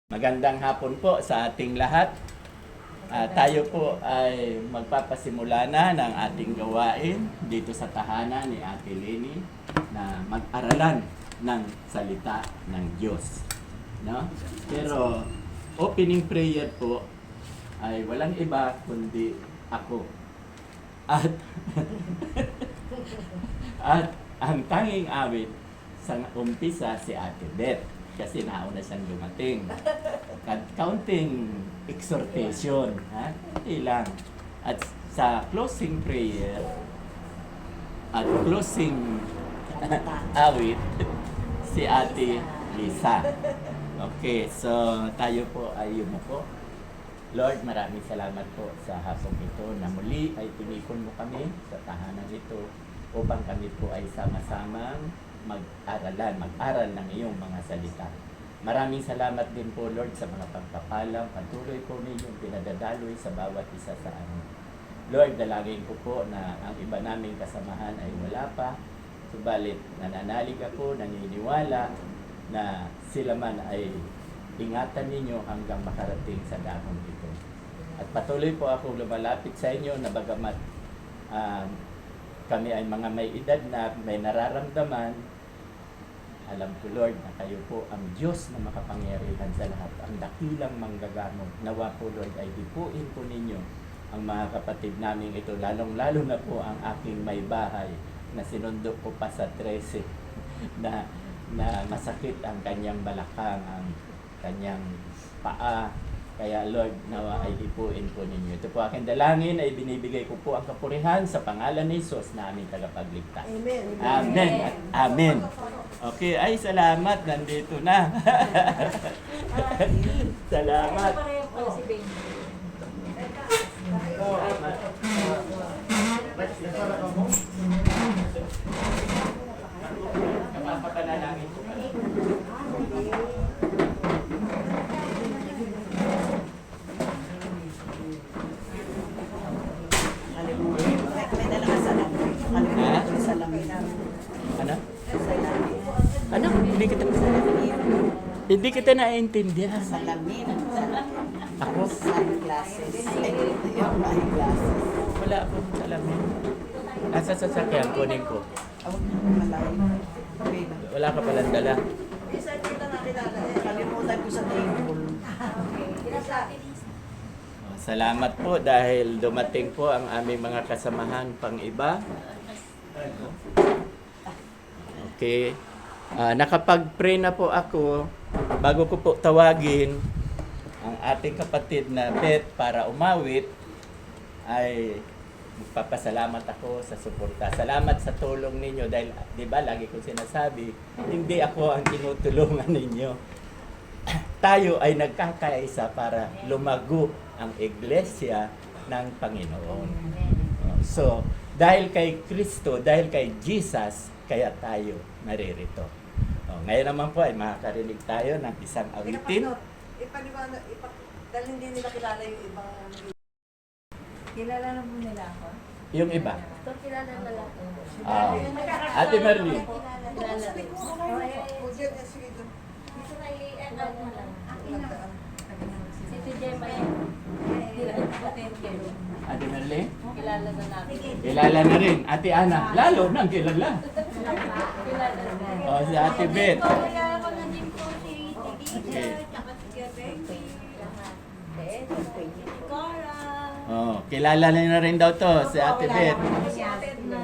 Magandang hapon po sa ating lahat. Tayo po ay magpapasimula na ng ating gawain dito sa tahanan ni Ate Leni na mag-aralan ng salita ng Diyos. No? Pero opening prayer po ay walang iba kundi ako. At ang tanging awit sa umpisa si Ate Beth kasi nauna siyang dumating. Counting exhortation, ha? Hindi lang. At sa closing prayer at closing awit si Ate Lisa. Okay, so tayo po ay yumuko. Lord, maraming salamat po sa hapong ito na muli ay tinikon mo kami sa tahanan ito upang kami po ay sama-samang mag-aral ng iyong mga salita. Maraming salamat din po, Lord, sa mga pagpapalang patuloy po ninyong pinadadaloy sa bawat isa sa amin. Lord, dalangin ko po na ang iba naming kasamahan ay wala pa, subalit nananalig ako, naniniwala na sila man ay ingatan ninyo hanggang makarating sa dahon ito. At patuloy po ako lumalapit sa inyo na bagamat kami ay mga may edad na may nararamdaman, alam ko, Lord, na kayo po ang Diyos na makapangyarihan sa lahat, ang dakilang manggagamot. Nawa po, Lord, ay dipuin po ninyo ang mga kapatid namin ito, lalong-lalo na po ang aking may bahay na sinundok ko pa sa 13 na masakit ang kanyang balakang, ang kanyang paa. Kaya Lord, nawa ay dipuin po ninyo. Ito po aking dalangin ay binibigay ko po ang kapurihan sa pangalan ni Jesus na aming tagapagligtas. Amen. Amen. Amen. Okay, ay salamat. Nandito na. Salamat. Kapapanalangin ko pa. Ano? Hindi kita naiintindihan. Salamin. Ako? Sunglasses. Yung eyeglasses. Wala akong salamin. Nasa sasakyan, kunin ko. Awag na malayo. Wala ka palang dala. Kalimutan ko sa table. Salamat po dahil dumating po ang aming mga kasamahan pang iba. Okay. Nakapag-pray na po ako bago ko po tawagin ang ating kapatid na Beth para umawit ay magpapasalamat ako sa suporta. Salamat sa tulong ninyo dahil 'di ba lagi ko sinasabi, hindi ako ang tinutulungan ninyo. Tayo ay nagkakaisa para lumago ang iglesia ng Panginoon. So, dahil kay Kristo, dahil kay Jesus, kaya tayo naririto. Ngayon naman po ay makakarinig tayo ng isang awitin. Dahil hindi nila kilala yung ibang... Kilala na po nila ako? Yung iba. Ito kilala na lang ako. Ate Merly. Kilala rin. Dito na i-end-out mo lang. Si Gemma yan. Ate Merly. Kilala na natin. Kilala na rin. Ate Ana. Lalo nang kilala. Kilala na. Si Ate Beth. Kaya ako na din po si Okay. tsaka si Becky. Kilala na rin daw to si Ate Beth. Si Ate na.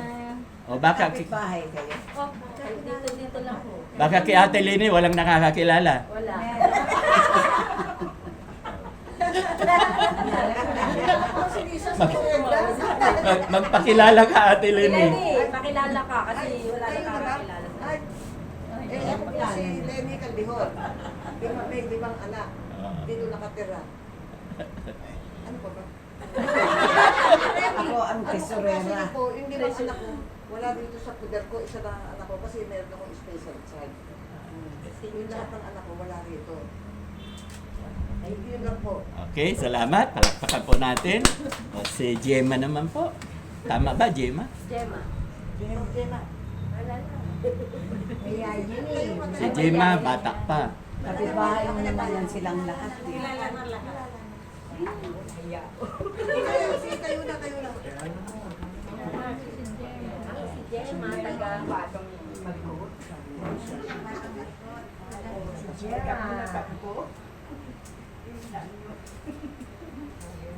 Baka Bahay kayo. Oh, dito lang po. baka kay Ate Lini walang nakakakilala. Wala. Magpakilala ka Ate Lini. Pakilala ka kasi wala na kakakilala. Ako po si Lenny Calvihor. May limang anak. Dito nakatira. Ano pa ba? Ako ang tesorera. Yung limang anak ko, wala dito sa puder ko. Isa lang ang anak ko kasi meron akong special child. Yung lahat ng anak ko, wala rito. Ay, yun lang po. Okay, salamat. Palakpakan po natin. Si Gemma naman po. Tama ba, Gemma? Gemma. Gemma. Wala na. Kaya yun eh. Si Gemma, bata pa. Kapitbahay mo naman yan silang lahat. Eh. Kilala na lahat. Hiya. Sige, tayo na. Si Gemma, taga Batong Magkot.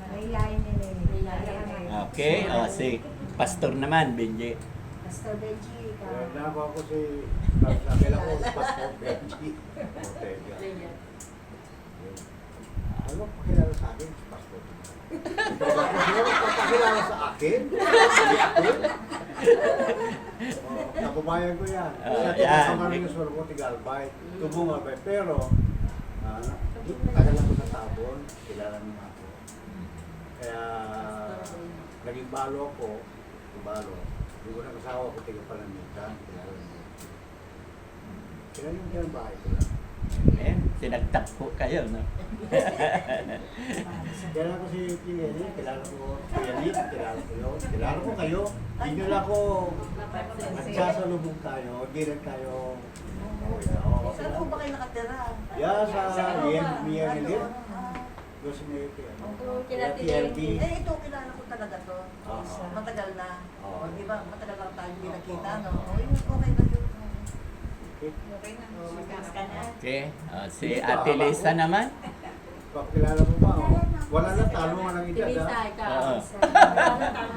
May line nila eh. Okay, si Pastor naman, Benji. Pastor Benji, Nako ako si Nakila ko Pastor Benji. Ano pa kilala sa akin? Pastor. Sino magpapakilala sa akin? Hindi ako. Nakubayan ko yan. Yan. Kamarin yung suwar ko, Tigalbay. Tubong Albay. Pero, tagal ako sa tabon. Kilala naman ako. Kaya, naging balo ako. Balo. Hindi ko nakasawa ko, Tigapalamitan. Kilala naman. Kilala yung Tigalbay ko lang. Sinagtakpo kayo, no? Kilala ko si Tigali, kilala ko si Yanit, kilala ko yun. Kilala ko kayo. Hindi nyo lang ako nagsasalubong tayo, hindi lang tayo. Saan po ba kayo nakatira? Yeah, sa Mia Ano? Nilir. Dos Mia TLP. Eh, ito, kilala ko talaga to. Oo. Matagal na. Oo. O, di ba? Matagal lang tayo hindi nakita, no? O, yun, okay na yun. Okay na. Magkaks ka na. Okay, si Ate Lisa naman. Pakilala mo ba? Oh? Wala na, talo nga ng edad. Lisa, ah. ikaw. Oo.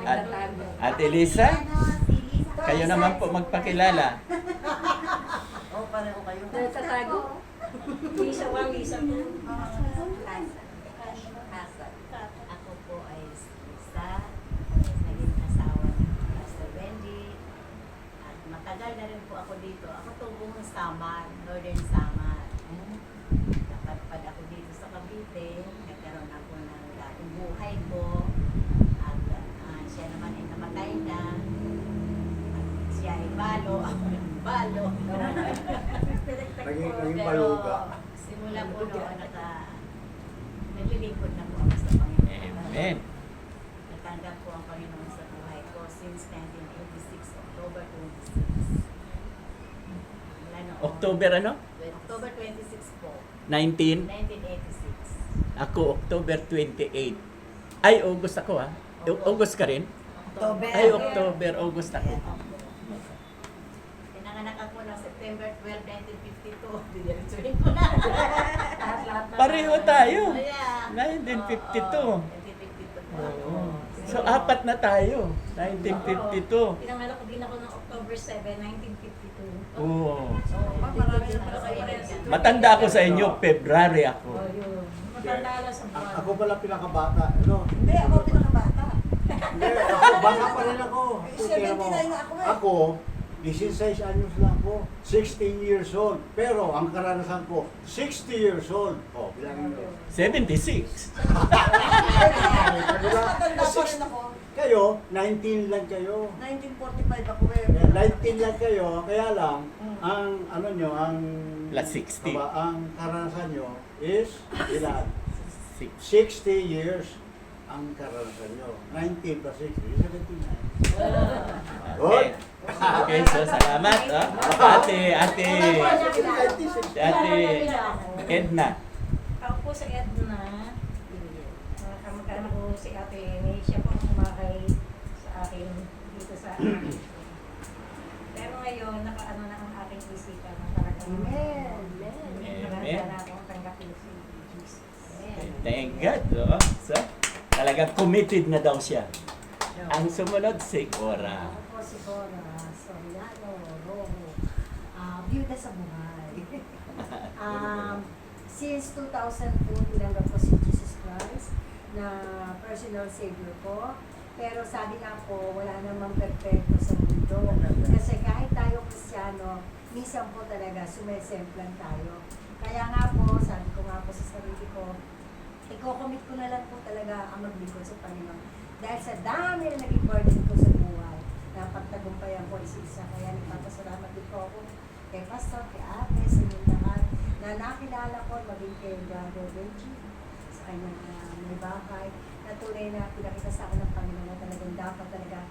At, Ate Lisa, kayo naman po magpakilala. O, pareho kayo. Tatago. Lisa 1, Lisa 2. Ako po ay isa, naging asawa ni Pastor Benji. At matagal na rin po ako dito. Ako tubong Samar, Northern Samar. Napadpad ako dito sa Cavite. Nagkaroon ako ng dating buhay ko. At siya naman ay namatay na. At siya ay balo, ako ng balo. Naging baluga. Simula po noon, naglilingkod na po ako sa Panginoon. Amen. Natanggap po ang Panginoon sa buhay ko since 1986, October 26. Mula noon, October ano? October 26 po, 19? 1986. Ako, October 28. Ay, August ako ha. August ka rin? October. Ay, October, August ako. Pinanganak ako ng September 12, 1952. Didiretsuhin ko na. Lahat na. Pareho tayo. Yeah. 1952. Oo, 1952 po ako. Oo. So, apat na tayo. 1952. Pinanganak ko din ako ng October 7, 1952. Oo. Marami na pala kayo rin. Matanda ako sa inyo, February ako. Oh, yun. Matanda lang sa buwan. Ako pala pinakabata. Ano? Hindi, ako pinakabata. Hindi, ako, bata pa rin ako. Eh, 79 na ako eh. Ako, 16 anyos lang ako. 16 years old. Pero ang karanasan ko, 60 years old. Oh, bilangin mo. 76. Matanda pa rin ako. Kayo, 19 lang kayo. 1945 ako eh. 19 lang kayo, kaya lang, ang ano nyo, ang Plus 60. ang karanasan nyo is ilan? 6. 60 years ang karanasan nyo. 19 plus 60, 79. Okay. Okay, so salamat. Ate Edna. Ako po sa Edna. Kamag-anak ko si Ate May. Siya po ang kumakay sa akin dito sa Pero ngayon, nakaano na ang aking isipan na talagang Amen. Maganda na akong tanggapin si Jesus. Thank God. Oh. So, talagang committed na daw siya. Ang sumunod, si Cora. Ako po si Cora Soriano Rojo. Byuda sa buhay. Since 2002, tinanggap ko si Jesus Christ na personal savior ko. Pero sabi nga po, wala namang perfecto sa mundo. Kasi kahit tayo Kristiyano, minsan po talaga sumesemplan tayo. Kaya nga po, sabi ko nga po sa sarili ko, i-commit ko na lang po talaga ang maglingkod sa Panginoon. Dahil sa dami na naging burden ko sa buhay, napagtagumpayan ko isa-isa. Kaya nagpapasalamat din po ako kay Pastor, kay Ate, sa inyong lahat, na nakilala ko maging kay Brother Benji, sa kanyang may bahay, na tunay na pinakita sa akin ng Panginoon na talagang dapat talaga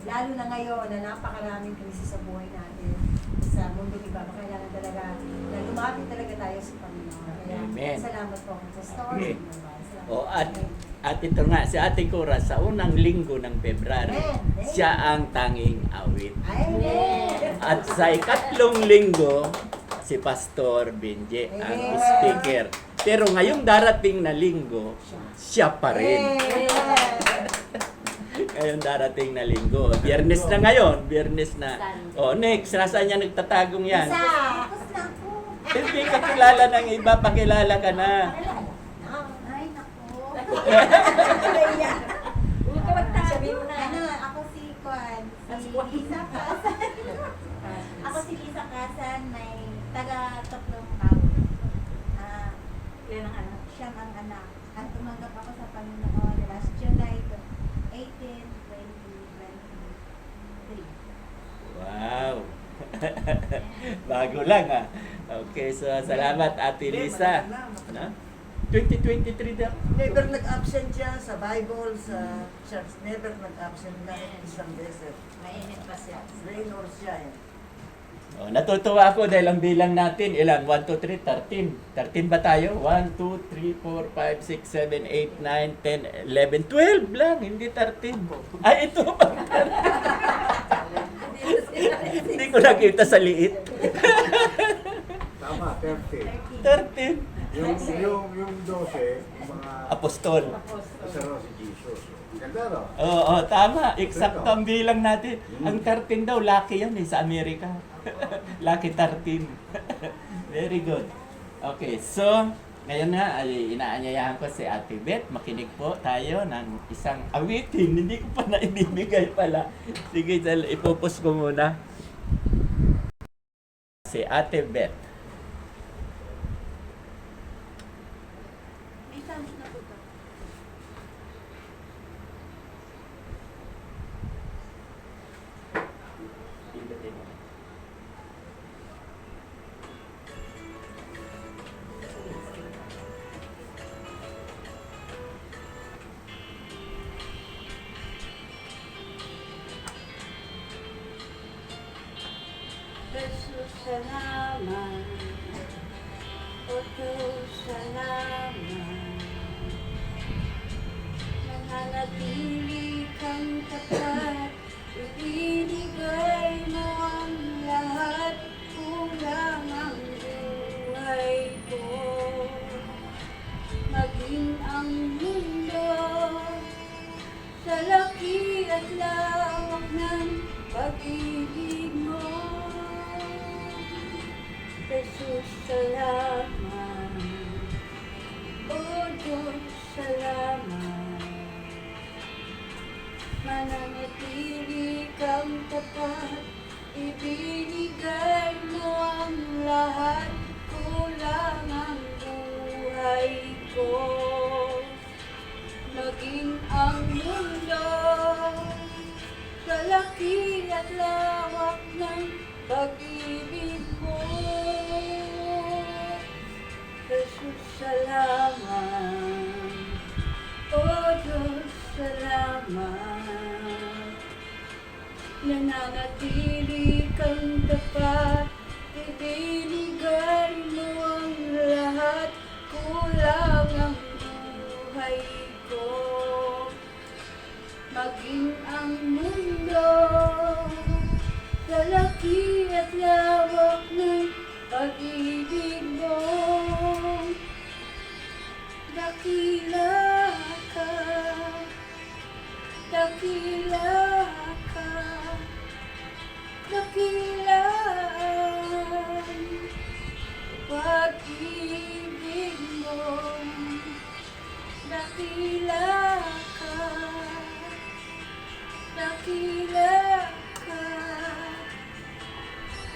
lalo na ngayon na napakaraming krisis sa buhay natin, sa mundo iba, kailangan talaga na lumapit talaga tayo sa Panginoon. Kaya Amen. salamat po, Pastor. Okay. Salamat. O at ito nga, si Ate Cora, sa unang linggo ng February, siya ang tanging awit. Amen. At sa ikatlong linggo, si Pastor Benje ang speaker. Pero ngayong darating na linggo, siya pa rin. Ngayong darating na linggo. Biyernes na ngayon. Biyernes na. O, next. Nasaan niya nagtatagong yan? Isa. Hindi ka kilala ng iba. Pakilala ka na. Ay, naku. Huwag ka magtabi mo na. Ano, ako si Kwan. Si Lisa Kasan. Ako si Lisa Kasan, may taga Tatlong Tao. Yan ang anak. Siyang ang anak. At tumanggap ako sa Panginoon last July 18, 2023. Wow. Bago lang ah. Okay, so salamat Ate Lisa. Ano? 2023 daw. Never nag-absent siya sa Bible, sa church. Never nag-absent kahit isang beses. Mainit pa siya. Rain or shine. Oh, natutuwa ako dahil ang bilang natin, ilan? 1, 2, 3, 13. 13 ba tayo? 1, 2, 3, 4, 5, 6, 7, 8, 9, 10, 11, 12 lang, hindi 13. Ay, ito ba? Hindi ko nakita sa liit. Tama, 30. 13. Yung 12, yung mga Apostol. isa raw si Jesus. Ganda raw. Oo, tama. Eksakto ang bilang natin. Ang 13 daw, lucky yan sa Amerika. Lucky 13. Very good. Okay, so, ngayon nga, ay inaanyayahan ko si Ate Beth. Makinig po tayo ng isang awitin. Hindi ko pa naibibigay pala. Sige, ipopos ko muna. Si Ate Beth. May sounds na po ba? Jesus, salamat. O Diyos, salamat. Mananatili kang tapat. Ibinigay mo ang lahat. Kulang ang buhay ko. Maging ang mundo sa laki at lawak ng pag-ibig mo. Jesus, salamat. O Diyos, salamat. Mananatili kang tapat. Ibinigay mo ang lahat. Kulang ang buhay ko. Maging ang mundo sa laki at lawak ng pag-ibig mo. Jesus, salamat. O Diyos, salamat. Nananatili kang tapat. Ibinigay mo ang lahat. Kulang ang buhay ko. Maging ang mundo sa laki at lawak ng pag-ibig mo. Dakila ka, dakila ka, dakila ang pag-ibig mo. Dakila ka, dakila ka,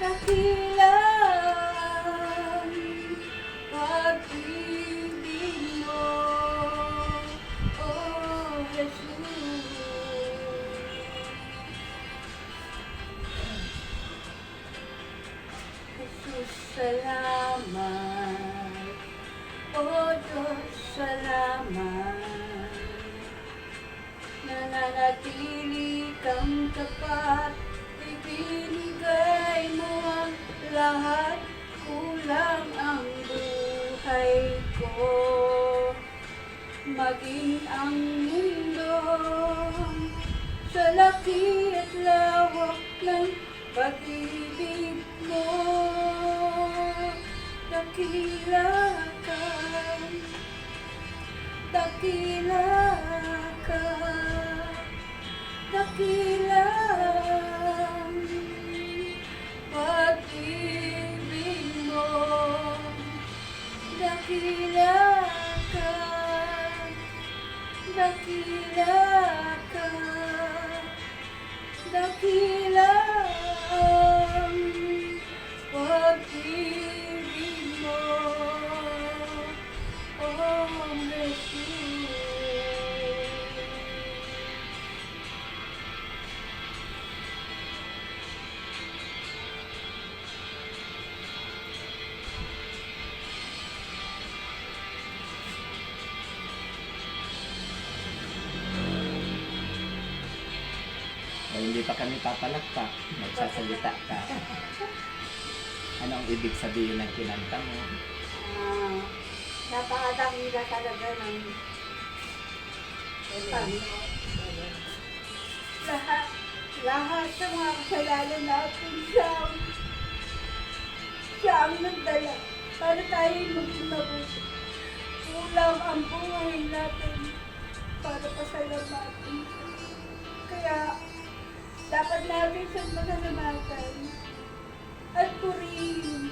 dakila ang pag-ibig mo. Oh, Jesus. Jesus, salamat. O Diyos, salamat. Nananatili kang Walang tapat, ibinigay mo ang lahat, kulang ang buhay ko. Maging ang mundo sa laki at lawak ng pag-ibig mo. Dakila ka, dakila ka, dakila ang pag-ibig mo. Dakila ka, dakila ka, dakila ang pag-ibig mo. Oh, mercy. O hindi pa kami papalakpak, magsasalita ka. Ano ang ibig sabihin ng kinanta mo? Napakadakila talaga ng Panginoon. Lahat sa mga kasalanan natin, siya ang nagdala para tayo maging mabuti. Kulang ang buhay natin para pasalamatan. Kaya dapat natin siyang masalamatan at purihin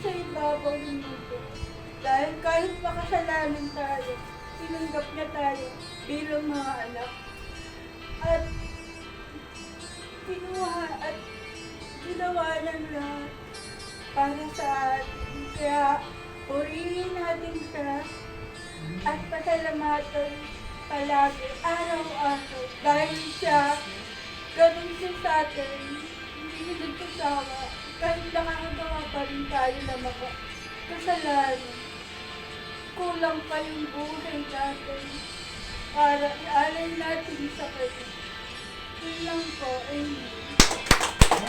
sa ibabaw ng mundo. Dahil kahit makasalanan tayo, tinanggap niya tayo bilang mga anak. At ginawa niya lahat para sa atin. Kaya purihin natin siya at pasalamatan palagi, araw-araw. Dahil siya, ganun siya sa atin, hindi niya nagkasawa. Kahit nakakagawa pa rin tayo na kasalanan. Kulang pa yung buhay natin para ialay natin sa kanya. Yun lang po, amen.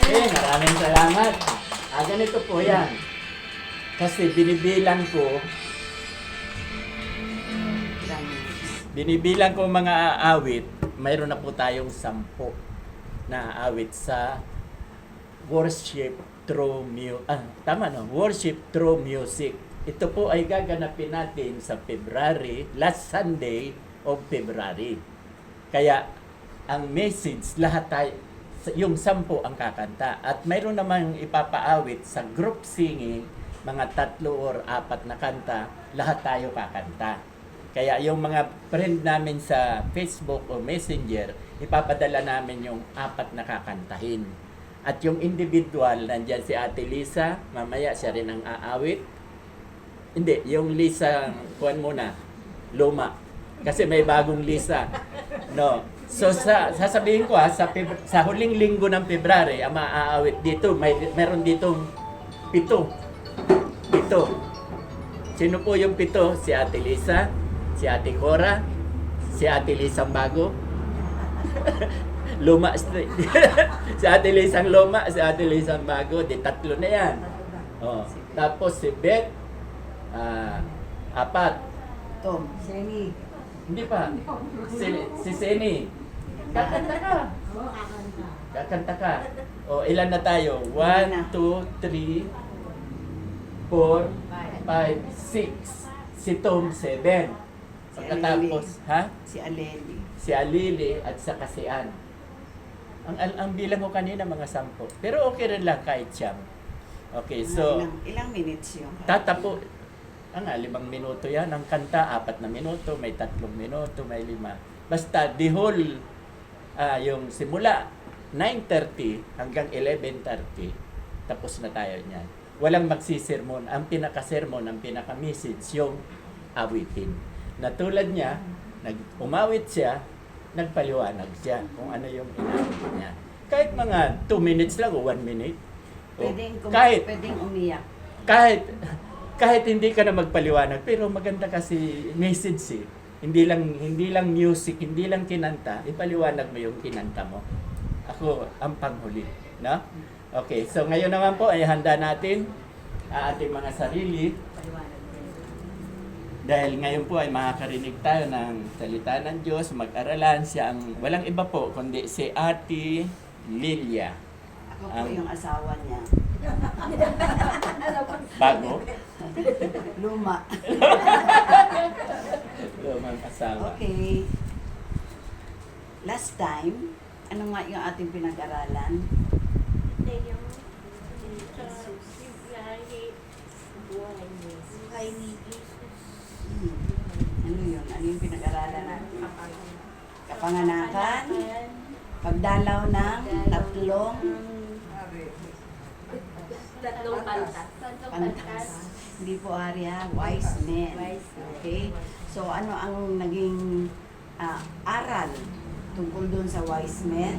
Okay, maraming salamat. Ganito po yan. Kasi binibilang ko mga awit, mayroon na po tayong 10 na awit sa worship through worship through music. Ito po ay gaganapin natin sa February, last Sunday of February. Kaya ang message, lahat tayo, yung 10 ang kakanta. At mayroon namang ipapaawit sa group singing, mga 3 or 4 na kanta, lahat tayo kakanta. Kaya yung mga friend namin sa Facebook o Messenger, ipapadala namin yung 4 na kakantahin. At yung individual, nandyan si Ate Lisa, mamaya siya rin ang aawit. Hindi, yung Lisa, kuwan muna, luma. Kasi may bagong Lisa. No. So sasabihin ko sa huling linggo ng February, ang maaawit dito, meron ditong 7. Sino po yung 7? Si Ate Lisa, si Ate Cora, si Ate Lisang Bago, Luma Street. Si Ate Lisang Luma, si Ate Lisang Bago, 3 na yan. Oh. Tapos si Beth, 4. Tom. Seni. Hindi pa. Si Seni. Kakanta ka. Oo, kakanta. Kakanta ka. O, ilan na tayo? 1, 2, 3, 4, 5, 6. Si Tom, 7. Pagkatapos, Si Aleli. si Alili at saka si Ann. Ang bilang ko kanina mga 10. Pero okay rin lang kahit siyam. Okay, so Ilang minutes yun? tatapo. 5 minuto yan. Ang kanta, 4 na minuto, may 3 minuto, may 5. Basta the whole, yung simula 9:30 hanggang 11:30, tapos na tayo niyan. Walang magsisermon. Ang pinaka-sermon, ang pinaka-message, yung awitin. Na tulad niya, umawit siya, nagpaliwanag siya kung ano yung inawit niya. Kahit mga 2 minutes lang o 1 minute. Pwedeng umiyak. Kahit hindi ka na magpaliwanag, pero maganda kasi message eh. hindi lang music, hindi lang kinanta, ipaliwanag mo yung kinanta mo. Ako ang panghuli, no? Okay, so ngayon naman po ay handa natin ang ating mga sarili. Dahil ngayon po ay makakarinig tayo ng salita ng Diyos, mag-aralan siya ang walang iba po kundi si Ate Lilia. Ako po Ang- yung asawa niya. Bago, Luma. lumang asawa. Okay. Last time, ano nga yung ating pinag-aralan? Yung buhay ni Jesus. Ano yun? Ano yung pinag-aralan natin? Kapanganakan, pagdalaw ng tatlong Tatlong pantas. pantas. Hindi po Arya, wise men. Okay? So ano ang naging aral tungkol doon sa wise men?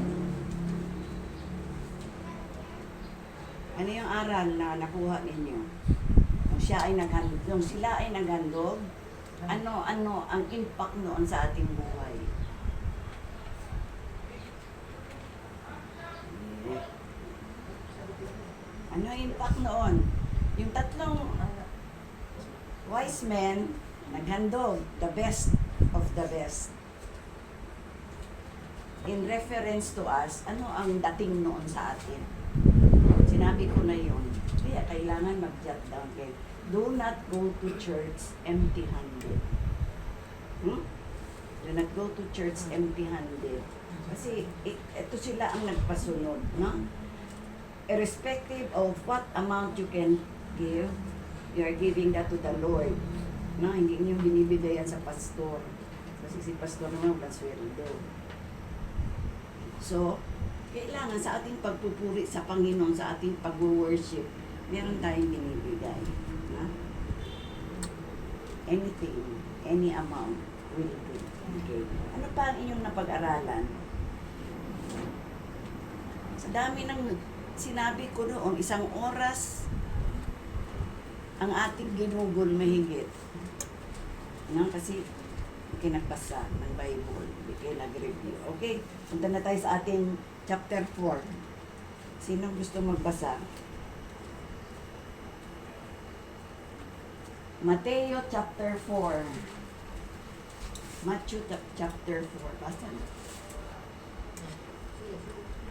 Ano yung aral na nakuha ninyo? Nung sila ay naghandog, ano ang impact noon sa ating buhay? Ano ang impact noon? Yung tatlong wise men naghandog, the best of the best. In reference to us, ano ang dating noon sa atin? Sinabi ko na yun. Kaya kailangan mag-jot down kayo. Do not go to church empty-handed. Do not go to church empty-handed. Kasi ito sila ang nagpasunod, no? Irrespective of what amount you can give, you are giving that to the Lord. No, hindi niyo binibigay yan sa pastor. Kasi si pastor naman kasweldo. So, kailangan sa ating pagpupuri sa Panginoon, sa ating pag-worship, meron tayong binibigay. No? Anything, any amount will do. Okay. Ano pa ang inyong napag-aralan? Sa dami ng sinabi ko noon, 1 oras ang ating ginugol mahigit. No? Kasi kinagbasa ng Bible, kaya nag-review. Okay, punta na tayo sa ating chapter 4. Sino gusto magbasa? Mateo chapter 4. Matthew chapter 4. Basta na.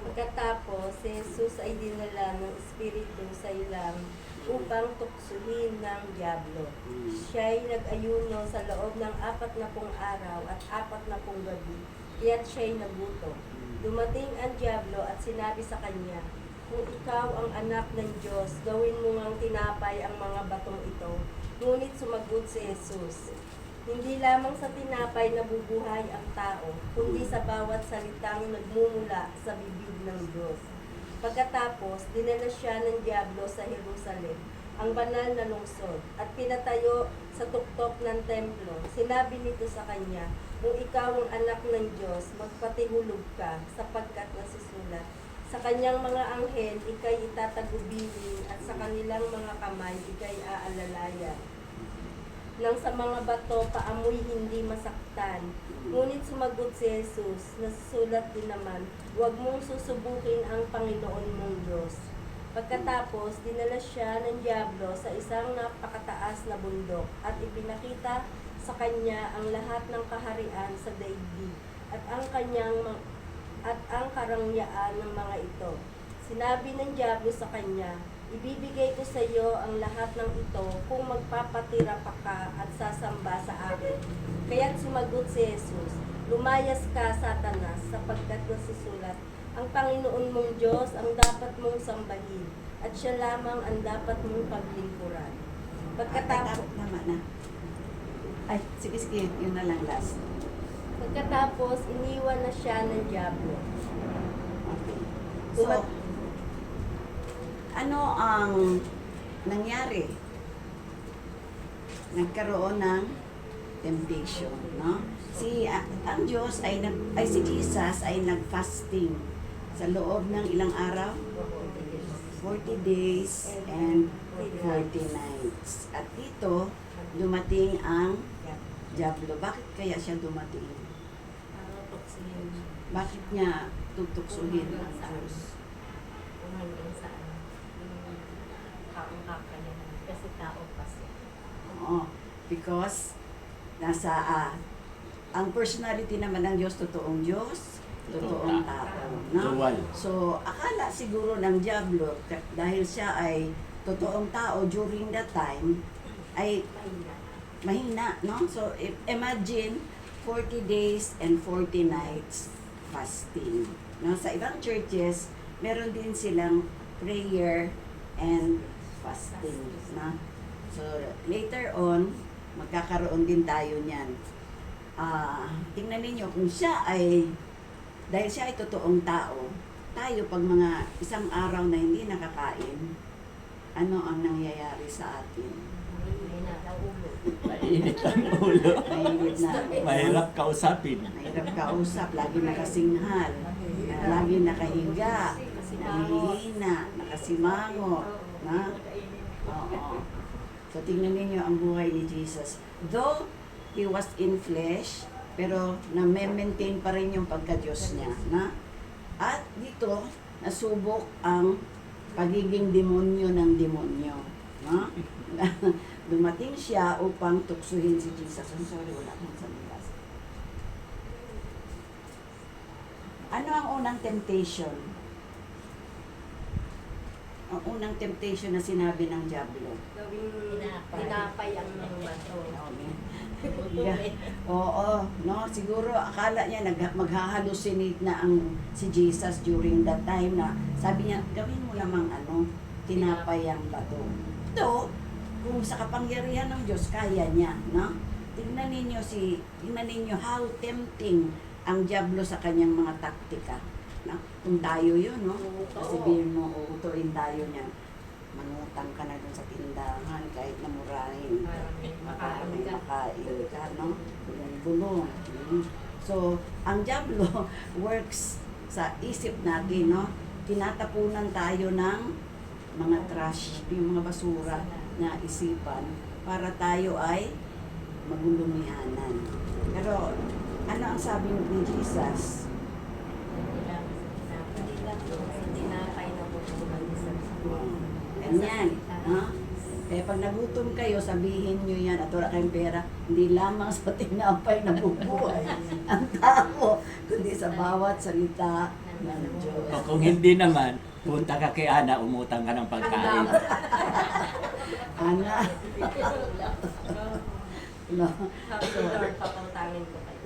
Pagkatapos, si Jesus ay dinala ng Espiritu sa ilang upang tuksuhin ng dyablo. Siya ay nag-ayuno sa loob ng 40 araw at 40 gabi, kaya't siya'y nagutom. Dumating ang dyablo at sinabi sa kanya, "Kung ikaw ang anak ng Diyos, gawin mo ngang tinapay ang mga batong ito." Ngunit sumagot si Jesus, "Hindi lamang sa tinapay nabubuhay ang tao, kundi sa bawat salitang nagmumula sa bibig ng Diyos." Pagkatapos, dinala siya ng dyablo sa Jerusalem, ang banal na lungsod, at pinatayo sa tuktok ng templo. Sinabi nito sa kanya, "Kung ikaw ang anak ng Diyos, magpatihulog ka, sapagkat nasusulat, sa kanyang mga anghel, ikay itatagubili, at sa kanilang mga kamay, ikay aalalayan. Nang sa mga bato, paamoy hindi masaktan." Ngunit sumagot si Jesus, nasusulat din naman, "Huwag mong susubukin ang Panginoon mong Diyos." Pagkatapos, dinala siya ng dyablo sa isang napakataas na bundok at ipinakita sa kanya ang lahat ng kaharian sa daigdig at ang karangyaan ng mga ito. Sinabi ng dyablo sa kanya, "Ibibigay ko sa iyo ang lahat ng ito kung magpapatira pa ka at sasamba sa akin." Kaya't sumagot si Jesus, "Lumayas ka, Satanas, sapagkat nasusulat, ang Panginoon mong Diyos ang dapat mong sambahin, at siya lamang ang dapat mong paglingkuran." Pagkatapos, Tama na. Ay, sige, yun na lang last. Pagkatapos, iniwan na siya ng dyablo. Okay. So, ano ang nangyari? Nagkaroon ng temptation, no? Ang Diyos si Jesus ay nag-fasting sa loob ng ilang araw? 40 days and 40 nights. At dito, dumating ang Diablo, bakit kaya siya dumating? Para tuksuhin. Bakit niya tutuksuhin ang Diyos? Kung hanggang saan. Yung taong kakayahan. Kasi tao kasi. Oo, because ang personality naman ng Diyos, totoong Diyos, totoong tao. No? Dual. So, akala siguro ng Diablo, dahil siya ay totoong tao during that time, ay mahina, no? So, imagine 40 days and 40 nights fasting. No? Sa ibang churches, meron din silang prayer and fasting. No? So, later on, magkakaroon din tayo niyan. Tingnan ninyo, kung siya ay, dahil siya ay totoong tao, tayo pag mga isang araw na hindi nakakain, ano ang nangyayari sa atin? Mainit ang ulo. Mainit na. Mahirap kausapin. Mahirap kausap, lagi nakasinghal, lagi nakahiga, nahihina, nakasimango, na? Oo. So, tingnan ninyo ang buhay ni Jesus. Though He was in flesh, pero na-maintain pa rin yung pagka-Diyos niya, na? At dito, nasubok ang pagiging demonyo ng demonyo, na? Dumating siya upang tuksuhin si Jesus. I'm sorry, wala akong sanilas. Ano ang unang temptation? Ang unang temptation na sinabi ng Diablo. Gawing tinapay ang bato. Oo, no, siguro akala niya maghahalusinate na ang si Jesus during that time na sabi niya, gawin mo namang tinapay ang bato. Ito, kung sa kapangyarihan ng Diyos, kaya niya, no? Tingnan ninyo how tempting ang Diablo sa kanyang mga taktika. No? Kung tayo yun, no? Sabihin mo, uutuin tayo niya. Mangutang ka na dun sa tindahan kahit namurahin. Para may makain ka, no? Bulong-bulong. So, ang Diablo works sa isip natin, no? Tinatapunan tayo ng mga trash, yung mga basura na isipan para tayo ay magulumihanan. Pero, ano ang sabi ni Jesus? Tinapay na bubuhan sa Ganyan. Ha? Kaya pag nagutom kayo, sabihin nyo yan at wala kayong pera, hindi lamang sa tinapay na bubuhay ang tao, kundi sa bawat salita ng Diyos. O kung hindi naman, punta ka kay Ana, umutang ka ng pagkain. Ana. No. Happy Lord, papautangin ko kayo.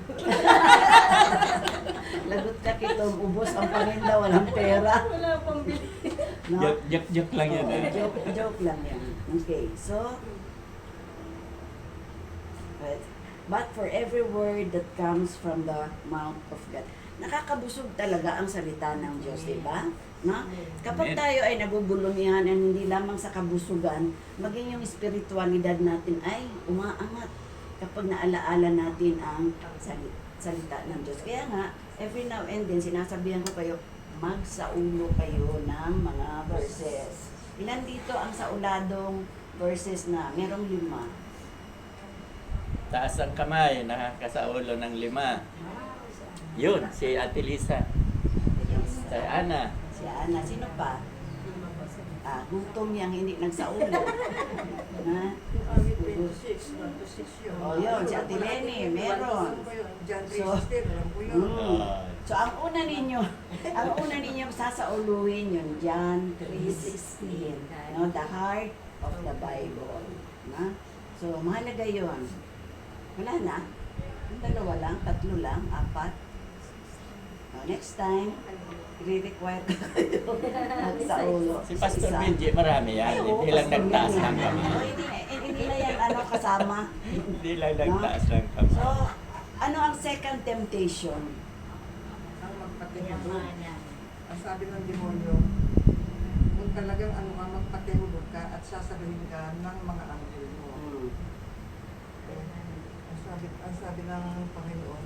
Lagot ka kitong ubos ang paninda, walang pera. Wala pang bili. No? Joke lang yan. Oo, joke lang yan. Okay, so, but for every word that comes from the mouth of God. Nakakabusog talaga ang salita ng Diyos, di ba? No? Kapag tayo ay nagugulumihan at hindi lamang sa kabusugan, maging yung spiritualidad natin ay umaangat kapag naalaala natin ang salita ng Diyos. Kaya nga, every now and then, sinasabihan ko kayo, magsaulo kayo ng mga verses. Ilan dito ang sauladong verses na? Merong 5. Taas ang kamay, nakakasaulo ng 5. Yun, si Ate Lisa. Si Ana. Si Ana, sino pa? Gutom yang hindi nagsaulo. Na? Awit 26, 1 to 6 yun. Oh, yun, si Ate Lenny, meron. John So, 3:16, alam ko yun. So ang una ninyo sasauluhin yun, John 3:16. No, the heart of the Bible. Na? So mahalaga yun. Wala na. Yung 2 lang, 3 lang, 4. Next time, i-require ko kayo magsaulo. Si Pastor Isa. Benji, marami yan. Ay, oo, Hindi lang Pastor nagtaas Benji. ng kamay. Oh, hindi na yan kasama. Hindi lang nagtaas ng kamay. So, ano ang second temptation? Ang magpatihulog. Yamanan. Ang sabi ng demonyo, kung talagang magpatihulog ka at sasabihin ka ng mga anghel mo. Ang sabi ng Panginoon,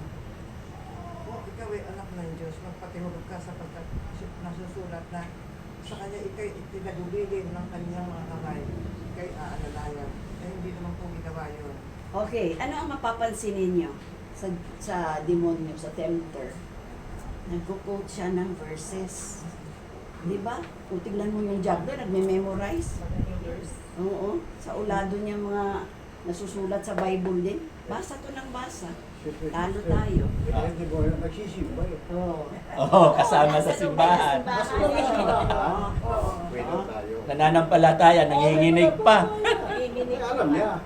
kung ikaw ay anak ng Diyos, magpatihulog ka sapagkat nasusulat na sa kanya ikay itinagulilin ng kanyang mga kamay, ikay aalalayan. Eh hindi naman po ginawa yun. Okay, ano ang mapapansin ninyo sa demonyo, sa tempter? Nagko-quote siya ng verses. Di ba? Kung tignan mo yung Diablo, nagme-memorize. Oo, sa ulado niya mga nasusulat sa Bible din. Basa to ng basa. Talo tayo. Hindi mo, nagsisimba eh. Oo. Oo, kasama sa simbahan. Pwede tayo. Nananampalataya, nanginginig pa. Alam niya.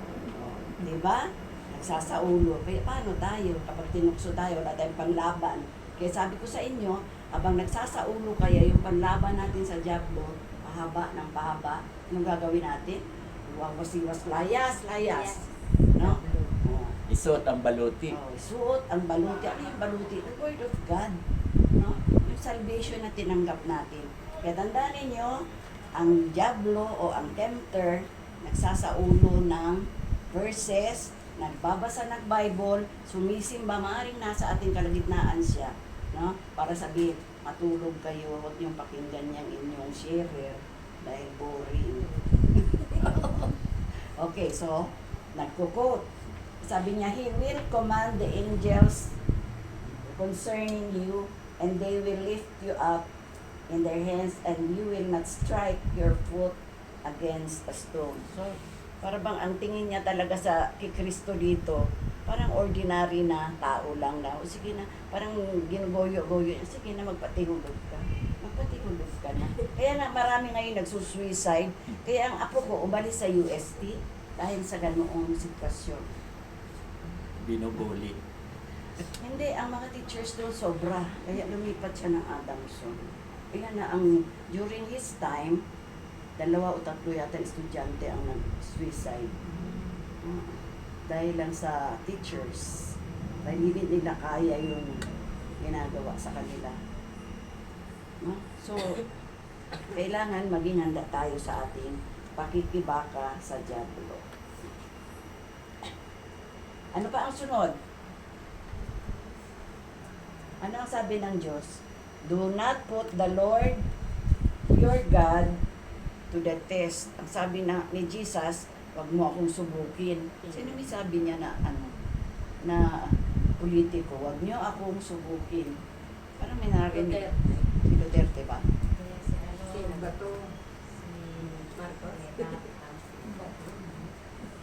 Di ba? Nagsasaulo. Kaya paano tayo? Kapag tinukso tayo, wala tayong panlaban. Kaya sabi ko sa inyo, habang nagsasaulo kaya yung panlaban natin sa Diablo, pahaba ng pahaba, anong gagawin natin? Iwas, layas. No? Oh. Isuot ang baluti. Oh, suot ang baluti. Ano yung baluti? The Word of God. No? Yung salvation na tinanggap natin. Kaya tandaan ninyo, ang Diablo o ang tempter, nagsasaulo ng verses, nagbabasa ng Bible, sumisimba, maaaring nasa ating kalagitnaan siya. No? Para sabihin, matulog kayo, huwag niyong pakinggan niyang inyong sharer dahil boring. Okay, so, nagko-quote. Sabi niya, He will command the angels concerning you, and they will lift you up in their hands, and you will not strike your foot against a stone. So, para bang ang tingin niya talaga sa kay Kristo dito, parang ordinary na tao lang na, o sige na, parang ginugoyo-goyo, sige na, magpatihulog ka na. Kaya nga marami ngayon nagsusuicide, kaya ang apo ko umalis sa UST dahil sa ganoong sitwasyon. Binubuli. Hindi, ang mga teachers doon sobra, kaya lumipat siya ng Adamson. Kaya na ang, during his time, 2 o 3 yata estudyante ang nag-suicide. Dahil lang sa teachers. Dahil hindi nila kaya yung ginagawa sa kanila. No? So, kailangan maging handa tayo sa ating pakikibaka sa Diablo. Ano pa ang sunod? Ano ang sabi ng Diyos? Do not put the Lord your God to the test. Ang sabi ni Jesus, wag mo akong subukin. Sino may sabi niya na na politiko, wag niyo akong subukin. Parang may narinig. Si Duterte ba? Sino ba to?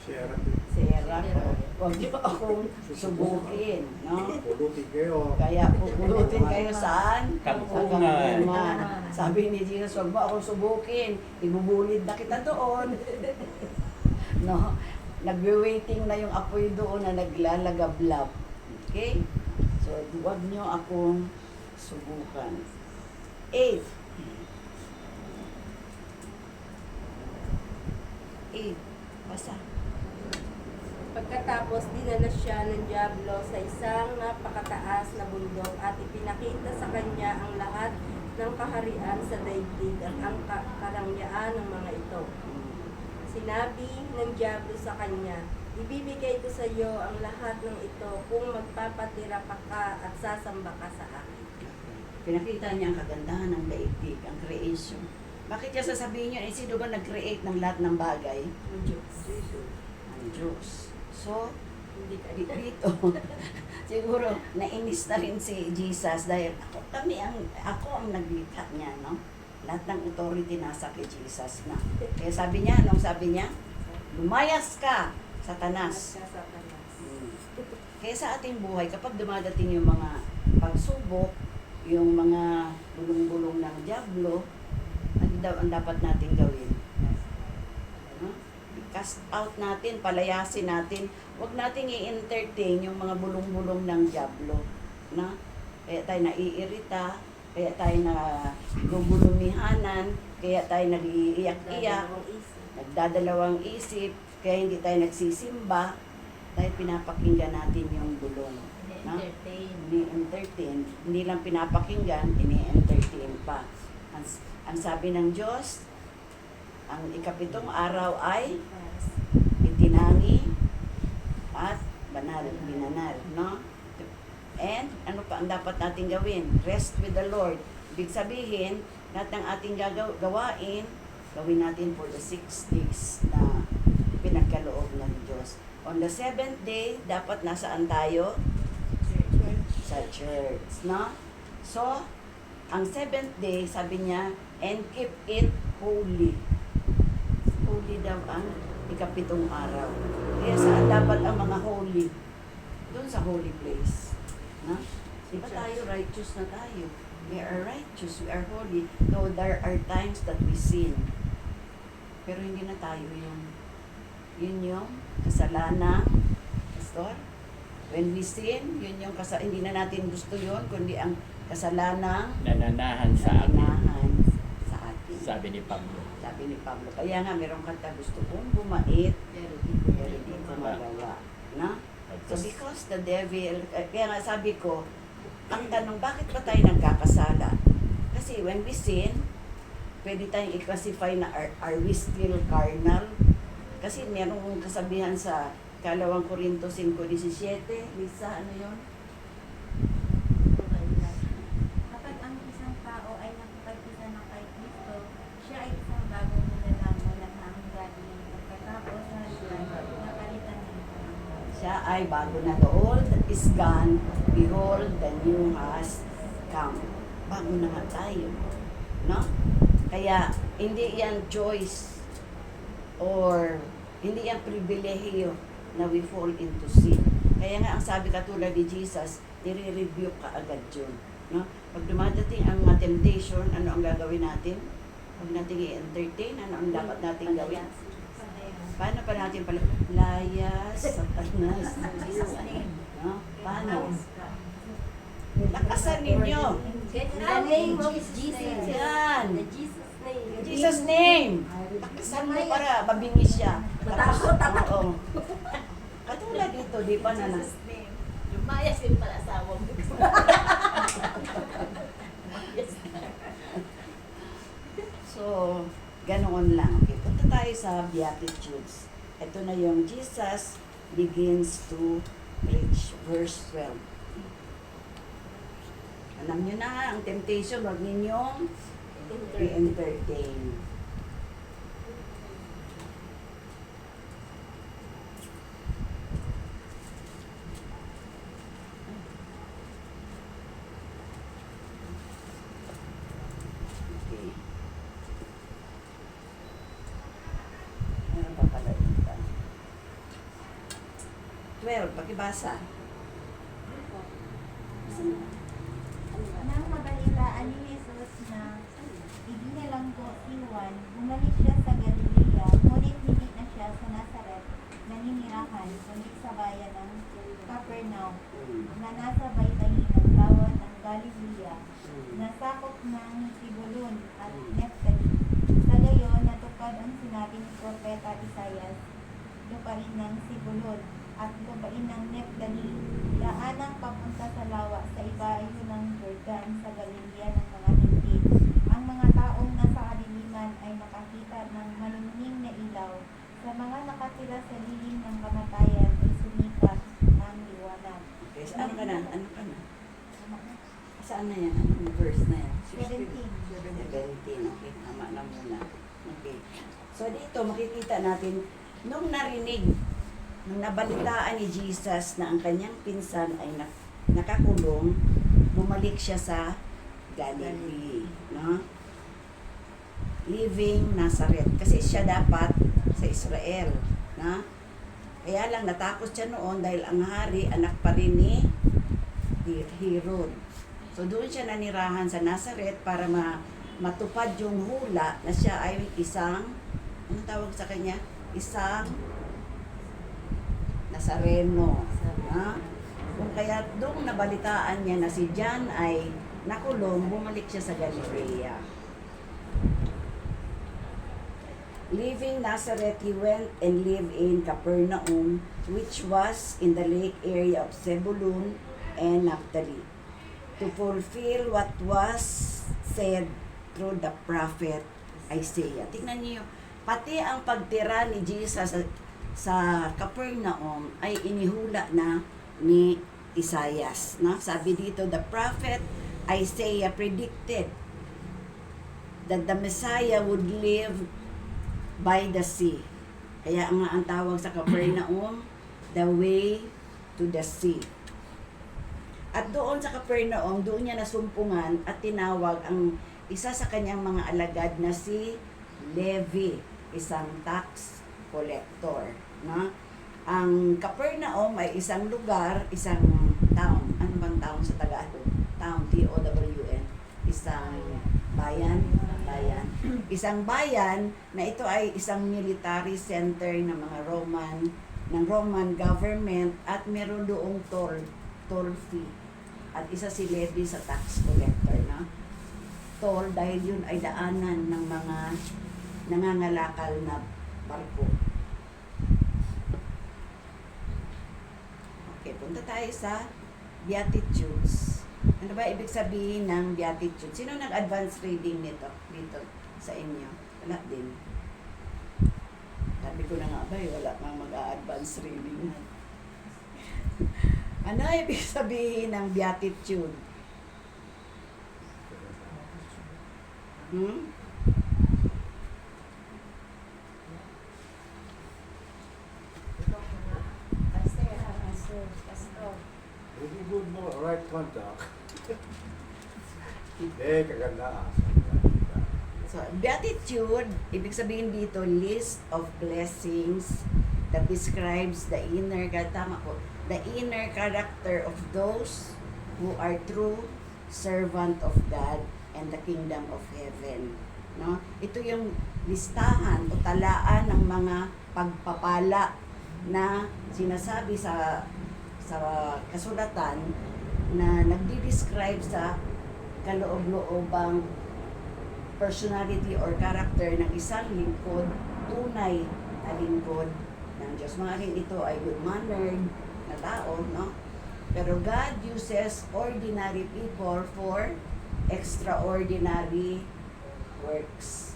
Si Era. Wag niyo akong subukin. No? Pulutin kayo. Kaya pupulutin kayo saan? Kampungan. Sabi ni Jesus, wag mo akong subukin. Ibubulid na kita doon. No? Nagwe-waiting na yung apoy doon na naglalagablab. Okay? So, wag nyo akong subukan. 8. Basta. Pagkatapos, dinala siya ng Diablo sa isang napakataas na bundok at ipinakita sa kanya ang lahat ng kaharian sa daigdig at ang karangyaan ng mga ito. Sinabi ng Diablo sa kanya, ibibigay ko sa iyo ang lahat ng ito kung magpapatira pa ka at sasamba ka sa akin. Pinakita niya ang kagandahan ng daigdig, ang creation. Bakit niya sasabihin niya, sino ba nag-create ng lahat ng bagay? Ang Diyos. Ang Diyos. So, dito, siguro nainis na rin si Jesus dahil ako ang naglikha niya, no? Lahat ng authority nasa kay Jesus na. Kaya sabi niya, anong sabi niya? Lumayas ka, Satanas. Kaya sa ating buhay, kapag dumadating yung mga pagsubok, yung mga bulong-bulong ng Diablo, ano daw ang dapat natin gawin? Cast out natin, palayasin natin. Huwag nating i-entertain yung mga bulong-bulong ng Diablo. Na? Kaya tayo naiirita, kaya tayo nagugulumihanan, kaya tayo nag-iiyak-iyak, nagdadalawang isip, kaya hindi tayo nagsisimba, dahil pinapakinggan natin yung bulong. Ini-entertain. Hindi lang pinapakinggan, ini-entertain pa. Ang sabi ng Diyos, ang ikapitong araw ay itinangi at binanal, no? And ano pa ang dapat natin gawin? Rest with the Lord. Ibig sabihin, lahat ng ating gawain, gawin natin for the 6 days na pinagkaloob ng Diyos. On the 7th day, dapat nasaan tayo? Sa church, no? So, ang 7th day, sabi niya, and keep it holy. Holy daw ang ikapitong araw. Kaya saan dapat ang mga holy? Doon sa holy place. No? Diba tayo righteous na tayo? We are righteous, we are holy. Though there are times that we sin. Pero hindi na tayo yun yung kasalanan. Pastor? When we sin, yun yung hindi na natin gusto yun, kundi ang kasalanan Nananahan sa atin. nananahan sa atin. Sabi ni Pablo. Sabi ni Pablo. Kaya nga, merong kanta, gusto kong bumait, pero di ko magawa. Na? So because the devil, kaya nga sabi ko, ang tanong, bakit ba tayo nagkakasala? Kasi when we sin, pwede tayong i-classify na are we still carnal? Kasi merong kasabihan sa Kalawang Korinto 5:17. Lisa, ano yun? Kapag ang isang tao ay nakapag-isa na kay Kristo, siya ay isang bagong nilalang mula na ang galing pagkatapos na napalitan niya. Siya ay bago na, the old is gone, behold, the new has come. Bago na nga tayo. No? Kaya, hindi yan choice or hindi yan pribilehiyo na we fall into sin. Kaya nga, ang sabi katulad ni Jesus, nire-review ka agad yun. No? Pag dumadating ang mga temptation, ano ang gagawin natin? Huwag natin i-entertain, ano ang dapat natin gawin? Paano pa natin pala? Layas, satanas. No? Paano? Lakasan ninyo. The name of Jesus. Yan. The Jesus name. In Jesus' name. Lakasan mo para mabingis siya. Matakot, Oo. Katulad dito, di pa na Jesus name. Lumayas yung pala asawa mo. Lumayas na. So, ganoon lang. Okay, punta tayo sa Beatitudes. Ito na yung Jesus begins to preach, verse 12. Alam nyo na, ang temptation, wag ninyong i-entertain. Okay. Meron pa pala dito. 12, pakibasa. Nang mabalitaan ni Jesus na ibinalang ko si Juan, bumalik siya sa Galilea, ngunit hindi na siya sa Nazaret naninirahan, kundi sa bayan ng Capernaum, na nasa baybayin ng lawa ng Galilea, na sakop ng Zebulun at Nephtali. Sa gayon, natupad ang sinabi ni Propeta Isaias, lupain ng Zebulun at lupain ng Nephtali, daanang papunta sa lawa sa ibayo ng Jordan sa Galilea ng mga himpi. Ang mga taong nasa kadiliman ay nakakita ng malimning na ilaw. Sa mga nakatira sa lilim ng kamatayan ay sumikat ang liwanag. Okay, so ano ka na? Ano ka na? Saan na yan? Anong verse na yan? 17. 17. Okay, tama na muna. Okay. So dito makikita natin, nung nabalitaan ni Jesus na ang kanyang pinsan ay nakakulong, bumalik siya sa Galilee. No? Leaving Nazareth. Kasi siya dapat sa Israel. Na? Kaya lang natakot siya noon dahil ang hari, anak pa rin ni Herod. So doon siya nanirahan sa Nazareth para matupad yung hula na siya ay isang, anong tawag sa kanya? Isang Nazareno. Kung kaya doon nabalitaan niya na si John ay nakulong, bumalik siya sa Galilea. Leaving Nazareth, he went and lived in Capernaum, which was in the lake area of Zebulun and Naphtali, to fulfill what was said through the prophet Isaiah. Tingnan niyo, pati ang pagtira ni Jesus sa Capernaum ay inihula na ni Isaias. No? Sabi dito, the prophet Isaiah predicted that the Messiah would live by the sea. Kaya nga ang tawag sa Capernaum, the way to the sea. At doon sa Capernaum, doon niya nasumpungan at tinawag ang isa sa kanyang mga alagad na si Levi, isang tax collector. No? Ang Capernaum ay isang lugar, isang town. Ano bang town sa Tagalog? Town, T-O-W-N. Isang bayan. Isang bayan na ito ay isang military center ng mga Roman government at meron doong toll fee. At isa si Levi sa tax collector na toll dahil yun ay daanan ng mga nangangalakal na barko. Okay, punta tayo sa Beatitudes. Ano ba ibig sabihin ng Beatitudes? Sino nag-advance reading nito dito sa inyo? Wala din. Sabi ko na nga ba, wala mang mag-a-advance reading. Ano ibig sabihin ng Beatitude? Very good mo, right contact. Hindi, kagandaan. So, Beatitude, ibig sabihin dito, list of blessings that describes the inner character of those who are true servant of God and the kingdom of heaven. No? Ito yung listahan o talaan ng mga pagpapala na sinasabi sa kasulatan na nagdi-describe sa kaloob-loobang personality or character ng isang lingkod, tunay na lingkod ng Diyos. Maaaring ito ay good-mannered na tao, no? Pero God uses ordinary people for extraordinary works.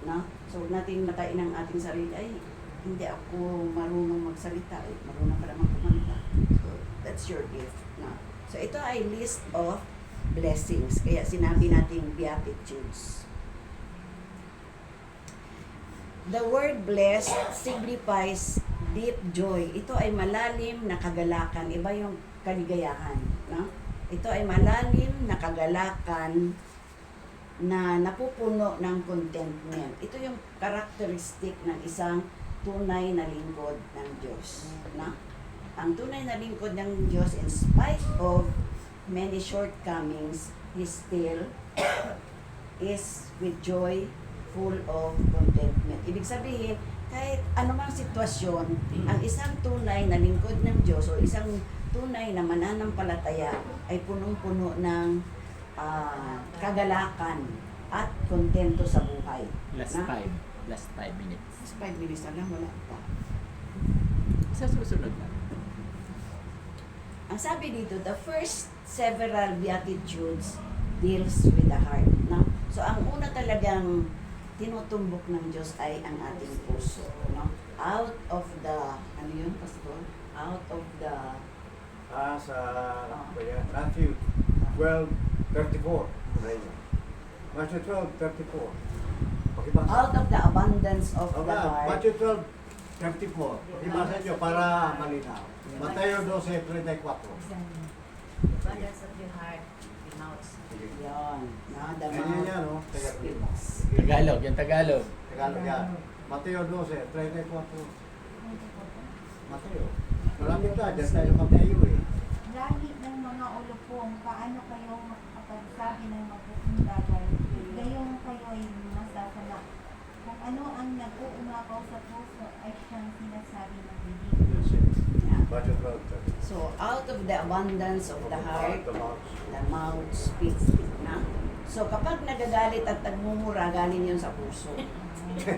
No? So, natin matain ang ating sarili, ay, hindi ako marunong magsalita, marunong pa naman kumanta. So, that's your gift. No? So, ito ay list of blessings. Kaya sinabi natin Beatitudes. The word blessed signifies deep joy. Ito ay malalim na kagalakan. Iba yung kaligayahan. No? Ito ay malalim na kagalakan na napupuno ng contentment. Ito yung characteristic ng isang tunay na lingkod ng Diyos. No? Ang tunay na lingkod ng Diyos, in spite of many shortcomings, He still is with joy, full of contentment. Ibig sabihin, kahit anumang sitwasyon, ang isang tunay na lingkod ng Diyos o isang tunay na mananampalataya ay punong-puno ng kagalakan at kontento sa buhay. Last 5 minutes. Last 5 minutes na lang, wala pa. Sa susunod na. Ang sabi dito, the first several Beatitudes deals with the heart. No? So, ang una talagang tinutumbok ng Diyos ay ang ating puso. No? Out of the, ano yun, Pastor? Out of the... Sa Matthew 12:34. Matthew 12:34. Pakibasa. Out of the abundance of the Okay, heart. Matthew 12:34. Pakibasa nyo para malinaw. Mateo 12:34. Abundance of your heart, the mouth. Yun. No? The Ganyan mouth yan, no? speaks. Tagalog, yung Tagalog. Tagalog yan. Mateo 12:34. Mateo. Malapit na, dyan tayo Mateo eh. Lahi ng mga ulupong, paano kayo makapagsabi ng mabuting bagay? Gayong kayo ay masasala. Kung ano ang nag-uumakaw sa puso ay siyang sinasabi ng bibig. Yeah. Matthew 12:34. So, out of the abundance of the heart, The mouth. the mouth speaks. Na? So, kapag nagagalit at nagmumura, galing yun sa puso. Diba,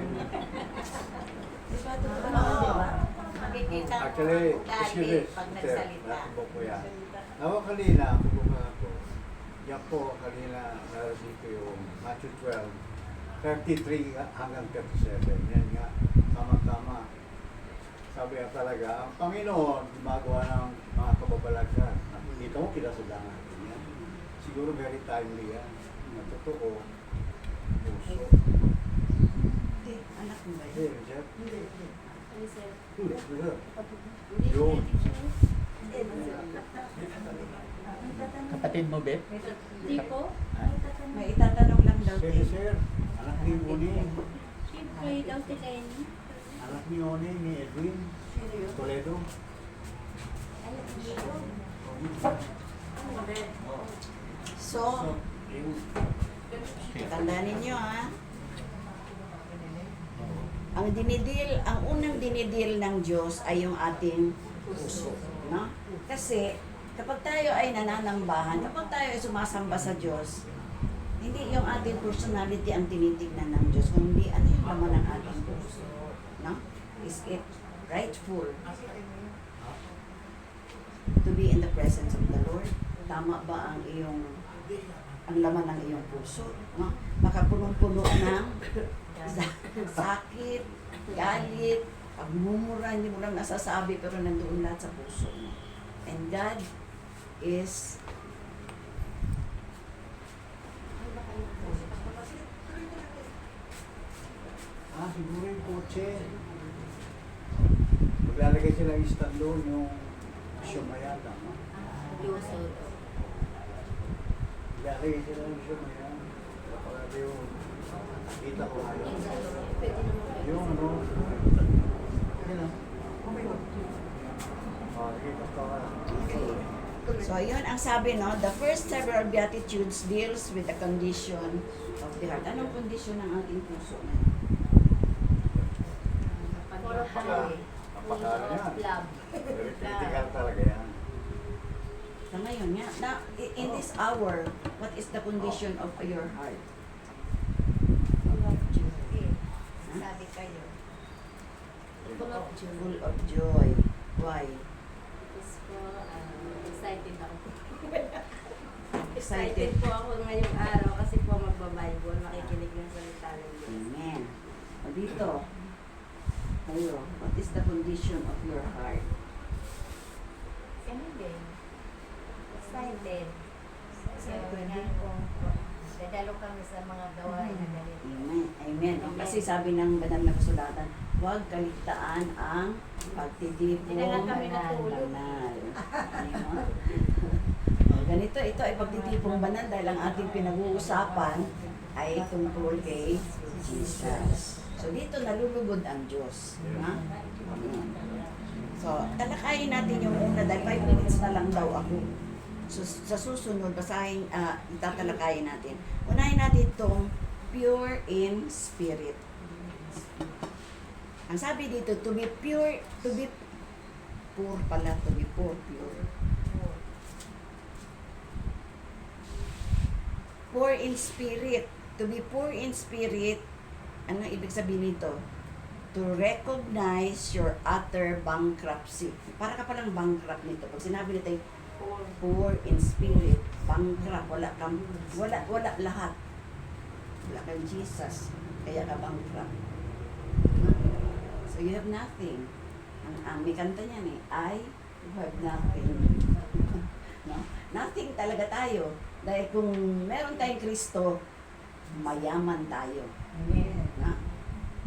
diba? Makikita mo Actually, ang excuse ugali me, pag sir, nagsalita. nakabok ko yan. Ako kanina, kumbaga ako, yan po kanina narinig ko yung Matthew 12:33 hanggang 37. Yan nga, tama-tama. Sabi nga talaga, ang Panginoon gumagawa ng mga kababalaghan. Nakikita mo, kinasudan natin yan. Siguro very timely yan. Na totoo, puso. Hindi, anak mo ba Hindi, yun? Jeff. kami, sir. Yun. Kapatid mo, Beth? Di po. May itatanong lang daw. Sige, sir. Anak ni Uni. Siyempre, daw si Lenny. Anak ni Uni, ni Edwin. Toledo. So, tandaan ninyo ha. Ang unang dinidil ng Diyos ay yung ating puso, no? Kasi kapag tayo ay nananambahan, kapag tayo ay sumasamba sa Diyos, hindi yung ating personality ang tinitignan ng Diyos, kundi ano yung laman ng ating puso, no? Is it rightful to be in the presence of the Lord? Tama ba ang laman ng iyong puso, no? Baka punong-puno ng sakit, galit, pagmumura, hindi mo lang nasasabi pero nandoon lahat sa puso mo. And God is Siguro yung kotse. Maglalagay sila yung stand doon, yung Shumayata, no? Luso. Maglalagay sila yung Shumayata. Kapag yung kita ko ngayon. Pwede naman kayo. Yung ano, yun o. Sige, basta ka. So, yun ang sabi, no? The first several Beatitudes deals with the condition of the heart. Anong kondisyon ng ating puso na yun? Puro Napaka- napaka- yan. love. Very critical talaga yan. Sa ngayon, nga, in this hour, what is the condition of your heart? Sabi kayo. Full of joy. Full of joy. Why? Tapos po, excited ako. Excited. Excited po ako ngayong araw kasi po magbabible, makikinig ng salita ng Diyos. Amen. O dito, kayo, what is the condition of your heart? Kami din. Excited. So, Excited. dadalo kami sa mga gawain na ganito. Amen. Amen. O, kasi sabi ng banal na kasulatan, huwag kaligtaan ang pagtitipon Hindi na lang kami natulog. banal. Ayun. O, ganito, ito ay pagtitipong banal dahil ang ating pinag-uusapan ay tungkol kay Jesus. So dito nalulugod ang Diyos. Ha? Amen. So, talakayin natin yung una dahil 5 minutes na lang daw ako. So, sa susunod, basahin, itatalakayin natin. Unahin natin itong pure in spirit. Ang sabi dito, to be pure, to be poor pala, to be poor, pure. Poor in spirit. To be poor in spirit, ano ibig sabihin nito? To recognize your utter bankruptcy. Para ka palang bankrupt nito. Pag sinabi nito, poor in spirit, bankrupt, wala lahat. Wala kang Jesus, kaya ka bankrupt. So you have nothing. May kanta niyan I have nothing. No? Nothing talaga tayo. Dahil kung meron tayong Kristo, mayaman tayo. Na?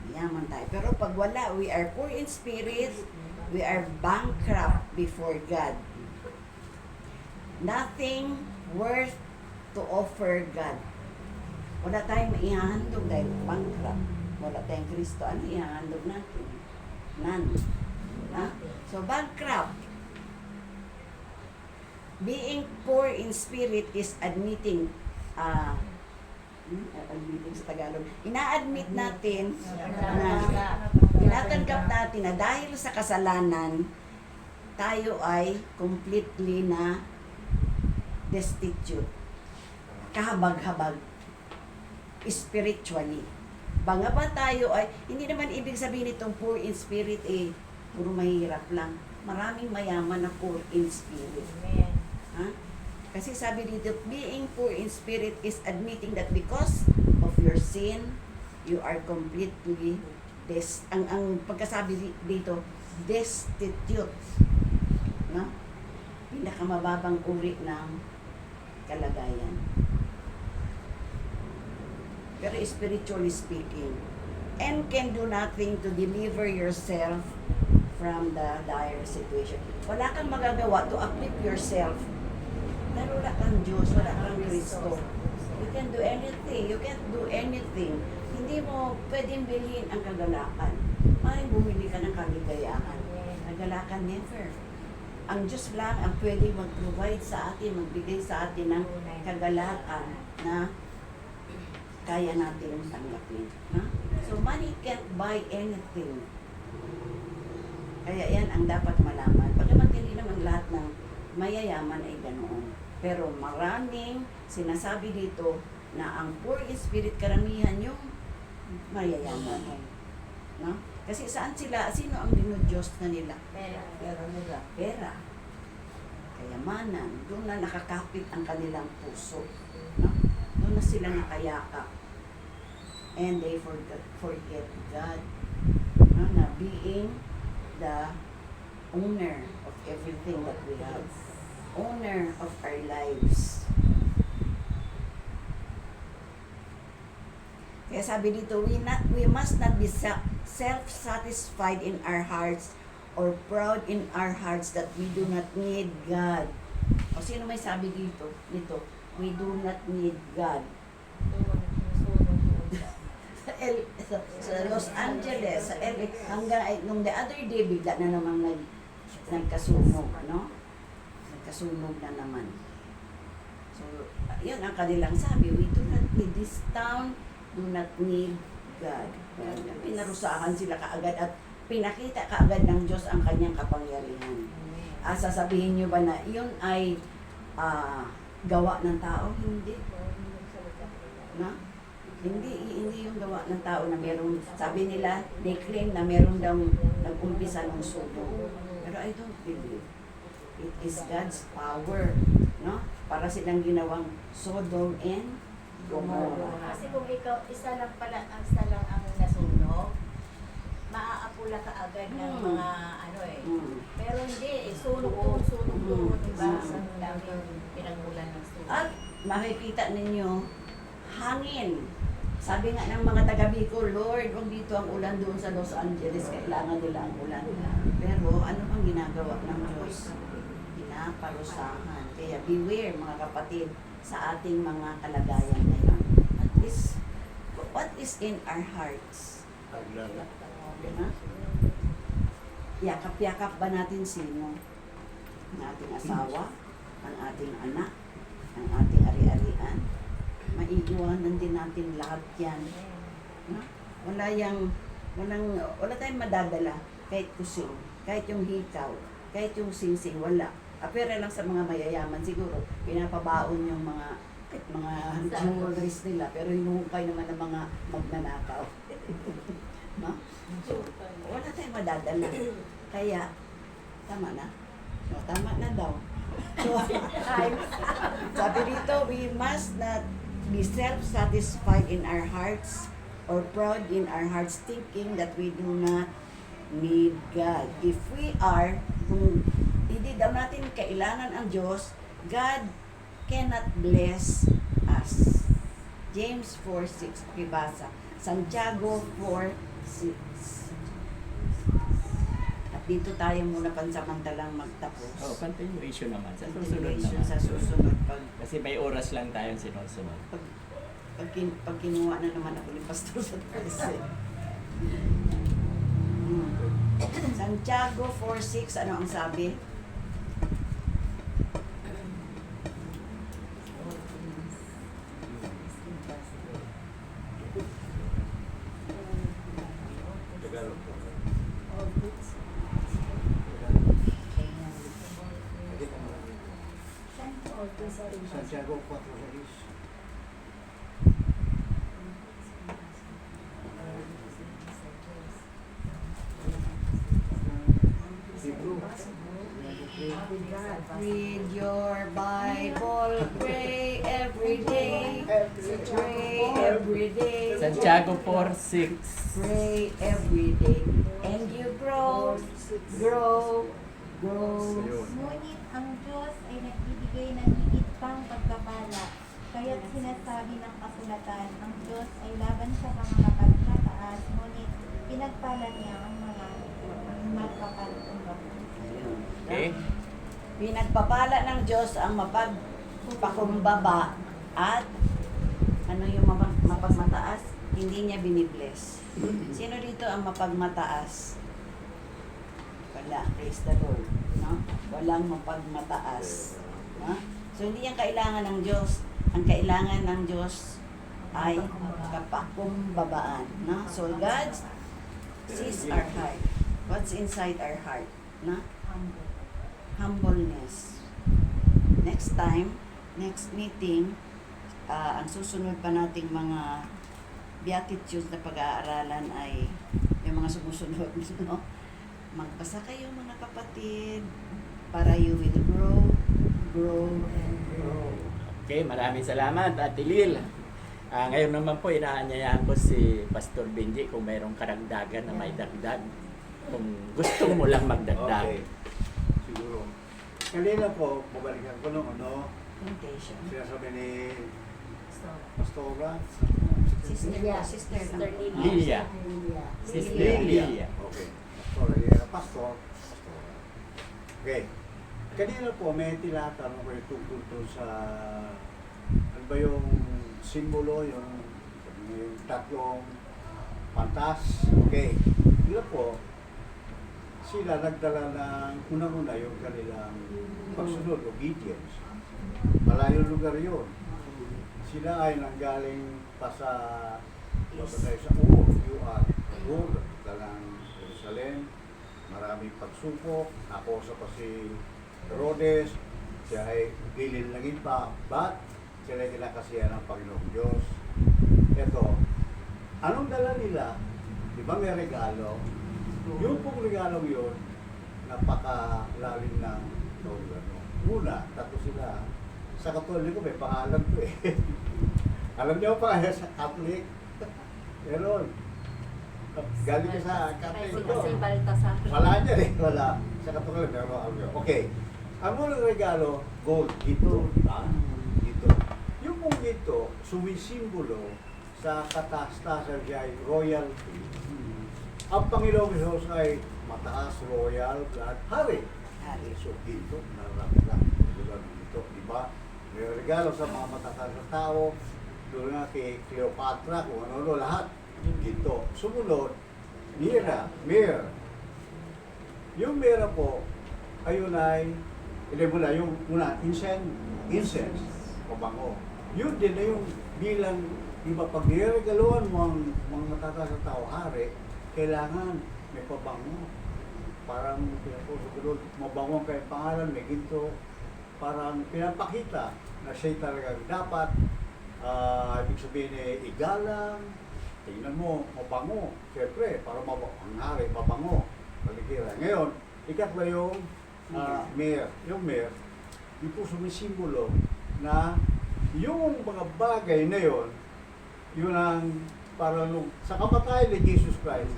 Mayaman tayo. Pero pag wala, we are poor in spirit, we are bankrupt before God. Nothing worth to offer God. Wala tayong maihahandog dahil bankrupt. Wala tayong Kristo. Ano ihahandog natin? None. Ha? So, bankrupt. Being poor in spirit is admitting admitting sa Tagalog. Ina-admit natin na tinatanggap natin na dahil sa kasalanan, tayo ay completely na destitute. Kahabag-habag. Spiritually. Banga ba tayo ay, hindi naman ibig sabihin itong poor in spirit puro mahirap lang. Maraming mayaman na poor in spirit. Amen. Ha? Kasi sabi dito, being poor in spirit is admitting that because of your sin, you are completely ang pagkasabi dito, destitute. No? Pinakamababang uri ng kalagayan. Pero spiritually speaking, and can do nothing to deliver yourself from the dire situation. Wala kang magagawa to uplift yourself. Dahil wala kang Diyos, wala kang Kristo. You can do anything. You can't do anything. Hindi mo pwedeng bilhin ang kagalakan. Maaaring bumili ka ng kaligayahan. Kagalakan never. Ang Diyos lang ang pwedeng mag-provide sa atin, magbigay sa atin ng kagalakan na kaya natin tanggapin. Ha? So money can't buy anything. Kaya yan ang dapat malaman. Bagamat hindi naman lahat ng mayayaman ay ganoon. Pero maraming sinasabi dito na ang poor in spirit karamihan yung mayayaman. No? Kasi saan sila, sino ang dinudiyos na nila? Pera nila. Pera. Kayamanan. Doon na nakakapit ang kanilang puso. No? Doon na sila nakayakap. And they forget God. No? Na being the owner of everything that we have. Owner of our lives. Kaya sabi dito, we must not be self-satisfied in our hearts or proud in our hearts that we do not need God. O sino may sabi dito? Nito, we do not need God. Sa Los Angeles, sa LA, hanggang nung the other day, bigla na naman nagkasunog, no? Nagkasunog na naman. So, yun ang kanilang sabi, we do not need this town, do not need God. Pinarusahan sila kaagad at pinakita kaagad ng Diyos ang kanyang kapangyarihan. Sasabihin nyo ba na yun ay gawa ng tao? Hindi. Na? Hindi yung gawa ng tao na meron, sabi nila, they claim na meron daw nag-umpisa ng sunog. Pero I don't believe. It is God's power, no? Para silang ginawang Sodom and Gomorrah. Kasi kung ikaw, isa lang ang nasunog, maaapula ka agad ng mga ano eh. Pero hindi, sunog doon, diba? Ang daming pinagmulan ng sunog. At makikita ninyo, hangin. Sabi nga ng mga taga Bicol, Lord, huwag dito ang ulan doon sa Los Angeles, kailangan nila ang ulan. Pero ano ang ginagawa ng Diyos? Pinaparusahan. Kaya beware mga kapatid sa ating mga kalagayan ngayon. At least, what is in our hearts? Diba? Yakap-yakap ba natin sino? Ang ating asawa, ang ating anak, ang ating ari-arian. Maiiwanan din natin lahat yan. No? Wala tayong madadala kahit kusing, kahit yung hikaw, kahit yung singsing, wala. Pero lang sa mga mayayaman siguro, pinapabaon yung mga jewelries nila, pero hinuhukay naman ng mga magnanakaw. No? Wala tayong madadala. Kaya, tama na. No, tama na daw. So, sabi dito, we must not be self-satisfied in our hearts or proud in our hearts thinking that we do not need God. If we are, kung hindi daw natin kailangan ang Diyos, God cannot bless us. James 4:6, ibasa. Santiago 4:6. At dito tayo muna pansamantalang magtapos. Continuation naman. Sa susunod Continuation naman. sa susunod. Kasi may oras lang tayong sinusunod. Pag kinuha na naman ako ni Pastor sa Thursday. Santiago 4:6, ano ang sabi? Santiago 4:6. Read your Bible, pray every day. Pray every day. Santiago 4:6. Pray every day. And you grow. Ngunit ang Diyos ay nagbibigay ng higit pang pagkapala. Kaya't sinasabi ng kasulatan, ang Diyos ay laban sa mga kapagkataan mataas, ngunit pinagpala niya ang mga magpapakumbaba. Ayun. Okay? Pinagpapala ng Diyos ang mapagpakumbaba at ano yung mapagmataas? Hindi niya binibless. Sino dito ang mapagmataas? Wala. Praise the Lord. No? Walang mapagmataas. No? So, hindi yan kailangan ng Diyos. Ang kailangan ng Diyos ay kapakumbabaan. No? So, God sees our heart. What's inside our heart? No? Humbleness. Next time, next meeting, ang susunod pa nating mga Beatitudes na pag-aaralan ay yung mga sumusunod. No? Magbasa kayo mga kapatid para you will grow, and grow. Okay, maraming salamat, Ate Lil. Ngayon naman po, inaanyayahan ko si Pastor Benji kung mayroong karagdagan na may dagdag. Kung gusto mo lang magdagdag. Okay. Siguro. Kanina po, babalikan ko nung Temptation. sinasabi ni Pastora. Sister Lilia. Lilia. Sister Lilia. Okay. Pastora. Pastora. Okay. Kanina po, may tinatanong ko yung tungkol doon sa ano ba yung simbolo, yung tatlong pantas. Okay. Yun po, sila nagdala ng unang-una yung kanilang pagsunod, obedience. Malayong lugar yun. Sila ay nanggaling pa sa Ur, dalang Jerusalem. Maraming pagsupok. Ako sa pa si Herodes. Siya ay gilin lang pa. But sila ay kinakasihan ng Panginoong Diyos. Ito, anong dala nila? Di ba may regalo? Yung pong regalong yun, napakalalim ng una, tatlo sila. Sa Katoliko may pangalan to eh. Alam niyo pa sa Catholic? Meron. Galing ka sa Catholic to. Wala niya eh, wala. Sa Katoliko meron alam niyo. Okay. Ang unang regalo, gold. Dito. Dito. Yung pong dito, sumisimbolo sa kataas-taasan siya ay royalty. Ang Panginoong Diyos ay mataas, royal, at hari. So dito, narami lang. Dito, di ba? May regalo sa mga mataas na tao. Doon nga kay Cleopatra, kung ano-ano, lahat. Dito. Sumunod, Mira. Yung Mira po, ayun ay, mula yung una, incense, pabango. Yun din na yung bilang, di ba, pag niregaluhan mo ang mga matatas na tao, hari, kailangan may pabango. Parang pinapuso mabango kayo pangalan, may ginto. Parang pinapakita na siya talagang dapat, ibig sabihin igalang, tingnan mo, mabango. Siyempre, para ang hari, mabango. Palikira. Ngayon, ikatlo yung mayor. Yung mayor, yung po sumisimbolo na yung mga bagay na yun ang parang sa kamatayan ni Jesus Christ,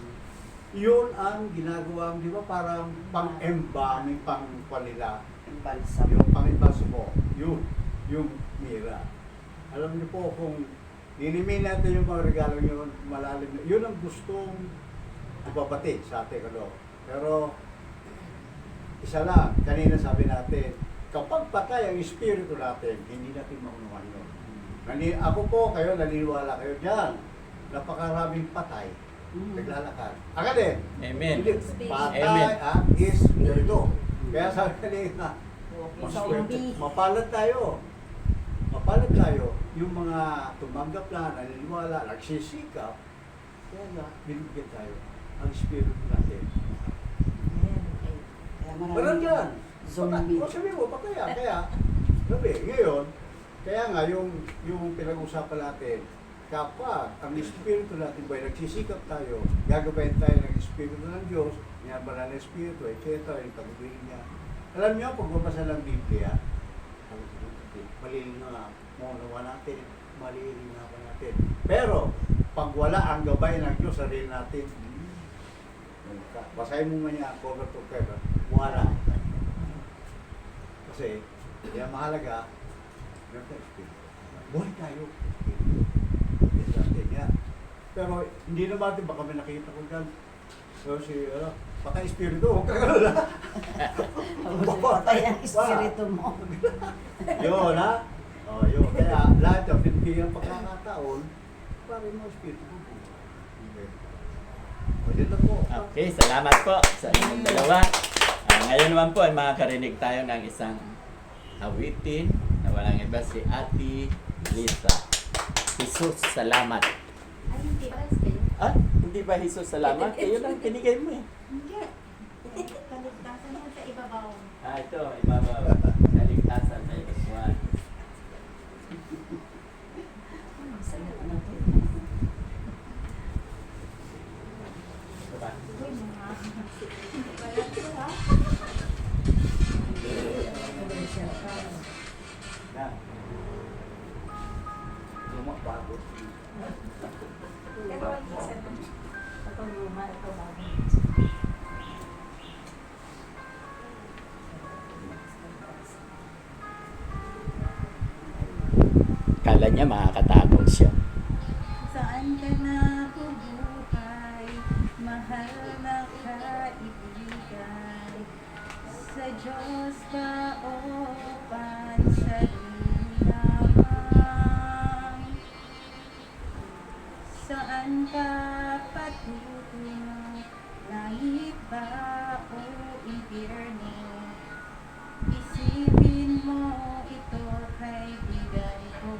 yun ang ginagawang, di ba, parang pang-embalming, pang-palila. Balsam. Yung pang-embalsam mo, yung mira. Alam niyo po, kung nilimin natin yung mga regalo yun, malalim, yun ang gustong ipabatid sa atin. Pero, isa lang, kanina sabi natin, kapag patay ang espiritu natin, hindi natin maunuhan yun. Ako po, kayo, naniniwala kayo dyan. Napakaraming patay. Naglalakad. Akala Amen. Hindi, patay is spirito. Kaya sabi kanina, mapalad tayo. Mapalad tayo. Yung mga tumanggap na, naniniwala, nagsisikap, kaya nga, binigyan tayo ang espiritu natin. Pero yan, Zombie. sabi mo, pa kaya, sabi, ngayon, kaya nga, yung pinag-usapan natin, kapag ang espiritu natin ba nagsisikap tayo, gagabayin tayo ng espiritu ng Diyos, yung banal na espiritu, kaya tayo yung tagubilin niya. Alam niyo, pag mabasa ng Biblia, malilinaw mo natin, malilinaw natin. Pero, pag wala ang gabay ng Diyos sa rin natin, basahin mo man niya, cover to cover, wala. Kasi, yan mahalaga, buhay tayo. Pero hindi naman, baka may nakita ko dyan. So si, baka espiritu, huwag ka kalala. Patay ang espiritu mo. Yun, ha? O, yun. Kaya lahat yung pinibigyan pagkakataon, para mo espiritu mo. Okay. O, yun lang po. Okay, salamat po sa inyong dalawa. Ngayon naman po ay makakarinig tayo ng isang awitin na walang iba si Ate Lisa. Jesus, salamat. Ay, hindi ba kayo? Ah, hindi ba Jesus, salamat? Kayo lang, pinigay mo eh. Hindi. Kaligtasan mo sa ibabaw. Ito, ibabaw. Kaligtasan sa Iluswan. Diba? Uy, mga. Wala ko ha. Na. Lumabago. Pero isa na. Ito luma, ito bago. Kala niya makakatakot siya. Saan ka na bubuhay, mahal na kaibigan? Sa Diyos ba o pansarili lamang? Saan ka patutungo, langit ba o impyerno? Isipin mo ito, kaibigan ko.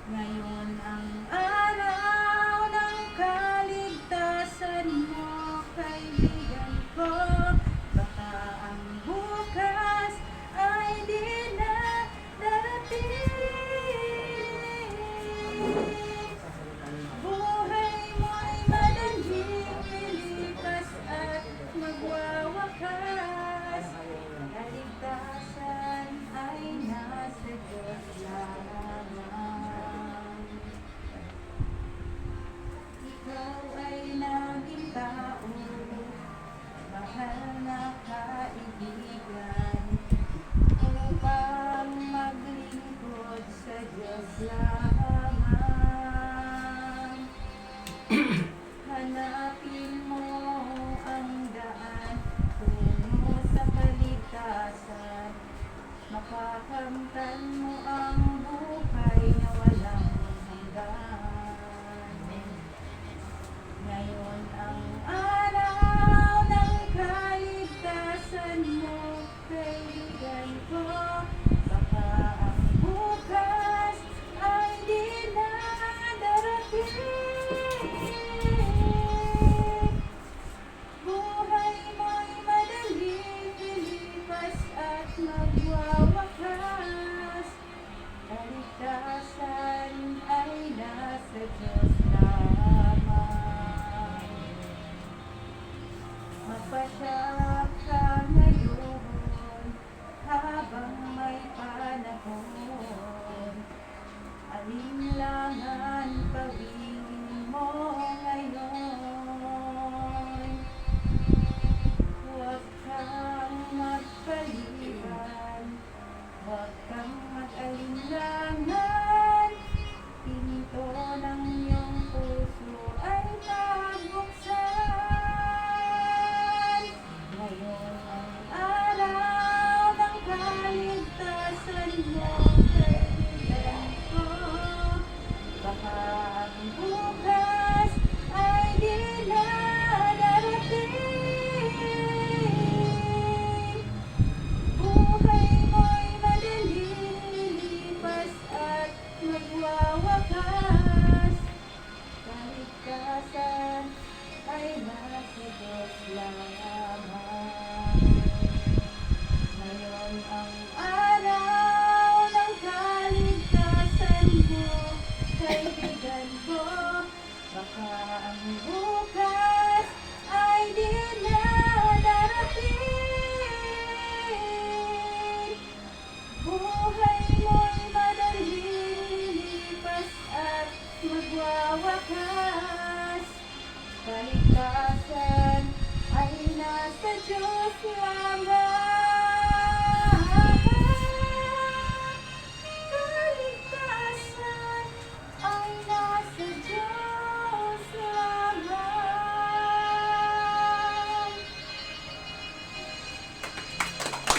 Ngayon ang araw ng kaligtasan mo, kaibigan ko. Baka ang bukas ay di na darating. Buhay mo'y madaling lilipas at magwawakas. Kaligtasan ay nasa Diyos lamang. Ikaw ay naging tao, mahal na kaibigan, upang maglingkod sa Diyos lamang. Hanapin mo ang daan tungo sa kaligtasan, makakamtan mo ang buhay na walang hanggan. Ngayon ang araw ng kaligtasan mo, kaibigan ko. Baka ang bukas ay di na darating. Buhay mo'y madaling lilipas at magwawakas. Kaligtasan ay nasa Diyos lamang. Magpasyak ka ngayon habang may panahon. Alinlangan pawin mo ngayon. Huwag kang magpaliban, huwag kang mag-alinlangan. Pinto ng iyong puso ay pagbuksan.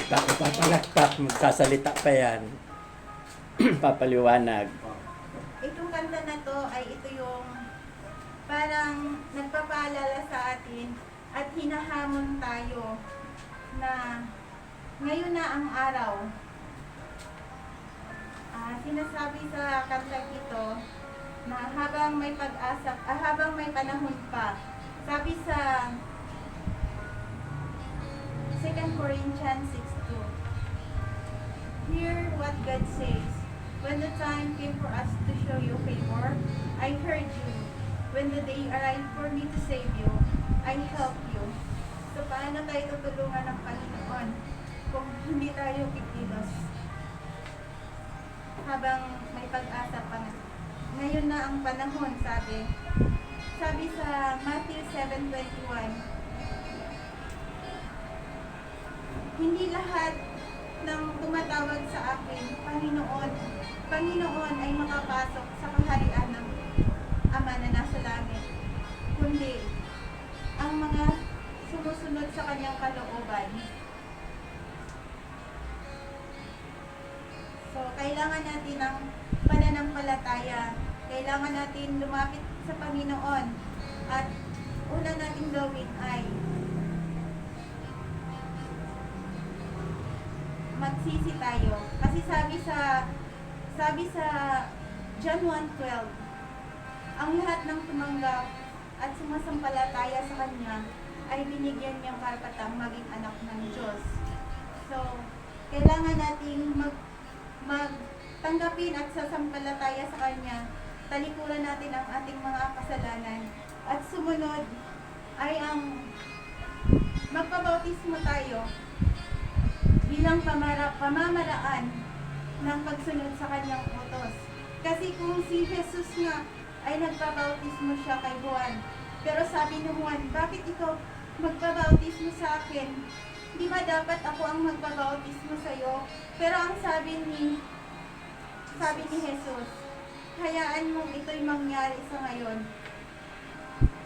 Papalakpak, magsasalita pa yan. Papaliwanag. Itong kanta na to ay ito yung parang nagpapaalala sa atin at hinahamon tayo na ngayon na ang araw. Sinasabi sa kanta ito na habang may pag-asa, habang may panahon pa. Sabi sa 2 Corinthians 6:2. Hear what God says. When the time came for us to show you favor, I heard you. When the day arrived for me to save you, I helped you. So paano tayo tutulungan ng Panginoon kung hindi tayo kikilos? Habang may pag-asa pa nga. Ngayon na ang panahon, sabi. Sabi sa Matthew 7:21, hindi lahat ng tumatawag sa akin, Panginoon, Panginoon ay makapasok sa kaharian ng Ama na nasa langit, kundi ang mga sumusunod sa kanyang kalooban. So, kailangan natin ng pananampalataya. Kailangan natin lumapit sa Panginoon. At una natin gawin ay magsisi tayo. Kasi sabi sa John 1:12, ang lahat ng tumanggap at sumasampalataya sa Kanya ay binigyan niyang karapatang maging anak ng Diyos. So, kailangan nating magtanggapin at sasampalataya sa Kanya. Talikuran natin ang ating mga kasalanan. At sumunod ay ang magpabautismo tayo bilang pamamaraan ng pagsunod sa Kanyang utos. Kasi kung si Jesus nga ay nagpabautismo siya kay Juan, pero sabi ni Juan, bakit ikaw magpabautismo sa akin? Di ba dapat ako ang magpabautismo sa iyo? Pero ang sabi ni Jesus, hayaan mong ito'y mangyari sa ngayon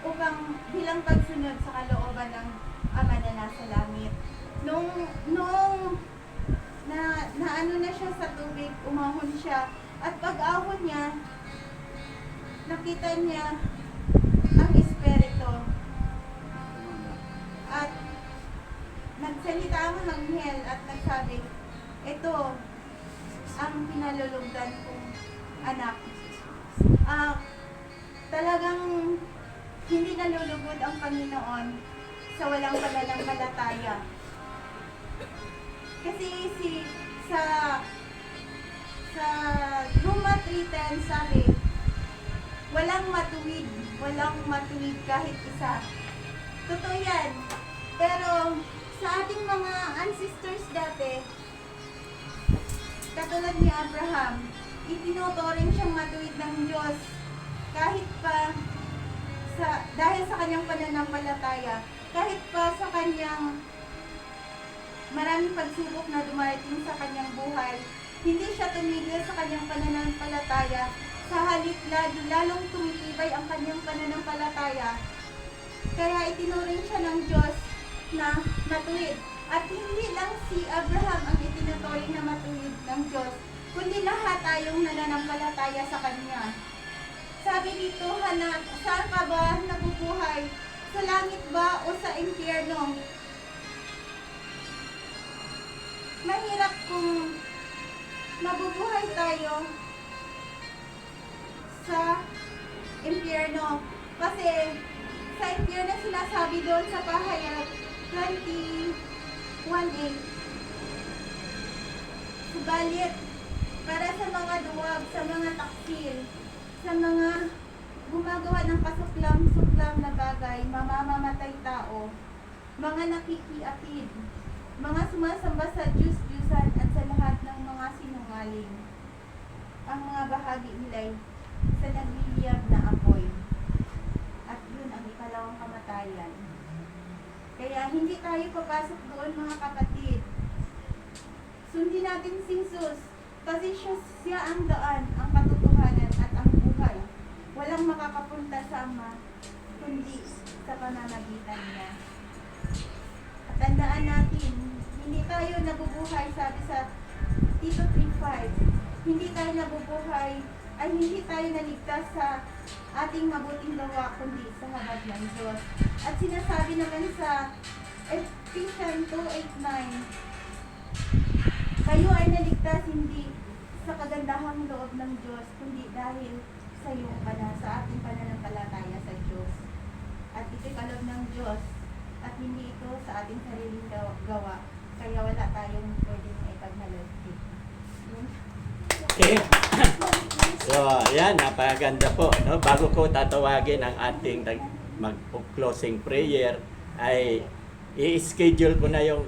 upang bilang pagsunod sa kalooban ng Ama na nasa langit. Nung ano na siya sa tubig, umahon siya, at pag-ahon niya, nakita niya ang Espiritu. At nagsalita ang anghel at nagsabi, ito ang pinalulugdan kong anak. Talagang hindi nalulugod ang Panginoon sa walang pananampalataya. Kasi sa Roma 3:10 sabi, walang matuwid kahit isa. Totoo yan. Pero sa ating mga ancestors dati, katulad ni Abraham, itinuturing siyang matuwid ng Diyos kahit pa dahil sa kanyang pananampalataya, kahit pa sa kanyang maraming pagsubok na dumarating sa kanyang buhay, hindi siya tumigil sa kanyang pananampalataya. Sa halip lalong tumitibay ang kanyang pananampalataya. Kaya itinuring siya ng Diyos na matuwid. At hindi lang si Abraham ang itinuturing na matuwid ng Diyos, kundi lahat tayong nananampalataya sa Kanya. Sabi dito, saan ka ba nabubuhay? Sa langit ba o sa impyerno? Mahirap kung mabubuhay tayo sa impyerno. Kasi sa impyerno sinasabi doon sa Pahayag 21:8. Subalit, para sa mga duwag, sa mga taksil, sa mga gumagawa ng kasuklam-suklam na bagay, mamamatay tao, mga nakikiapid, mga sumasamba sa Diyos-Diyusan at sa lahat ng mga sinungaling. Ang mga bahagi nila'y sa nagliliyab na apoy. At yun ang ikalawang kamatayan. Kaya hindi tayo papasok doon, mga kapatid. Sundin natin si Jesus kasi siya ang daan, ang katotohanan at ang buhay. Walang makakapunta sa Ama kundi sa pamamagitan niya. At tandaan natin, Hindi tayo nabubuhay, sabi sa Tito 3:5. Hindi tayo nabubuhay, ay hindi tayo naligtas sa ating mabuting gawa, kundi sa habag ng Diyos. At sinasabi naman sa Ephesians 2:8-9, kayo ay naligtas hindi sa kagandahang loob ng Diyos, kundi dahil sa ating pananampalataya sa Diyos. At ito'y kaloob ng Diyos, at hindi ito sa ating sariling gawa. Kaya wala tayong pwedeng ipagmalagay. Okay. So, yan, napakaganda po. No? Bago ko tatawagin ang ating mag-closing prayer, ay i-schedule ko na yung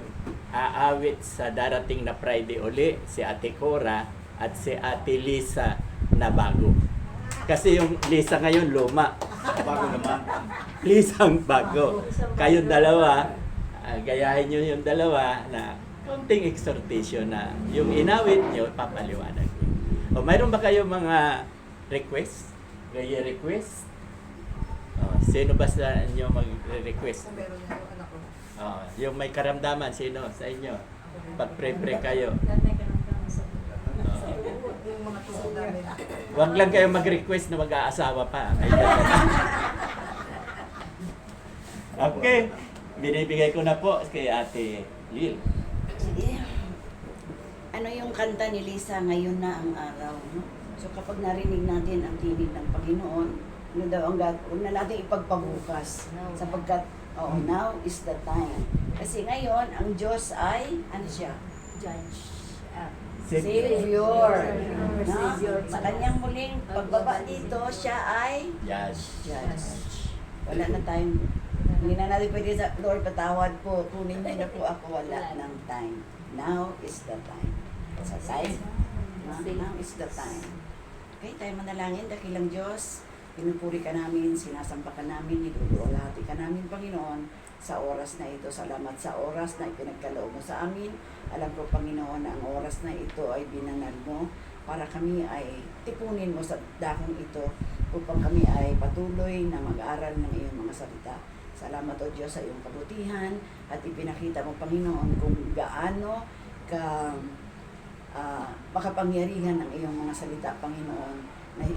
aawit sa darating na Friday uli, si Ate Cora at si Ate Lisa na bago. Kasi yung Lisa ngayon luma. Bago naman. Lisang bago. Kayong dalawa, gayahin nyo yung dalawa na konting exhortation na yung inawit nyo, papaliwanag nyo. O, mayroon ba kayo mga request? Gaya request? O, sino ba sa inyo mag-request? Kung meron yung anak ko. O, yung may karamdaman, sino sa inyo? Pag-pray-pray kayo. Lahat may karamdaman sa Yung mga tuso namin. Huwag lang kayo mag-request na mag-aasawa pa. Okay. Binibigay ko na po kay Ate Lil. Sige. Ano yung kanta ni Lisa, ngayon na ang araw, no? So kapag narinig natin ang tinig ng Panginoon, ano daw ang huwag na natin ipagpabukas. Sapagkat, now is the time. Kasi ngayon, ang Diyos ay, ano siya? judge. Savior. No? Savior. Sa kanyang muling pagbaba dito, siya ay Yes. Judge. Wala na tayong, hindi na natin pwede sa, Lord, patawad po, kunin niyo na po ako, wala ng time. Now is the time. Sa time, now is the time. Okay, tayo manalangin, dakilang Diyos, pinupuri ka namin, sinasamba ka namin, niluluwalhati ka namin, Panginoon, sa oras na ito. Salamat sa oras na ipinagkaloob mo sa amin. Alam ko, Panginoon, na ang oras na ito ay binanal mo para kami ay tipunin mo sa dakong ito upang kami ay patuloy na mag-aral ng iyong mga salita. Salamat, O Diyos, sa iyong kabutihan at ipinakita mo, Panginoon, kung gaano ka makapangyarihan ng iyong mga salita, Panginoon, na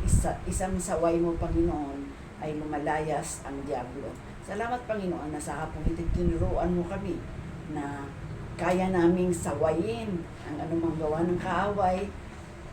isang saway mo, Panginoon, ay lumalayas ang diablo. Salamat, Panginoon, na sa hapong ito tinuruan mo kami na kaya naming sawayin ang anumang gawa ng kaaway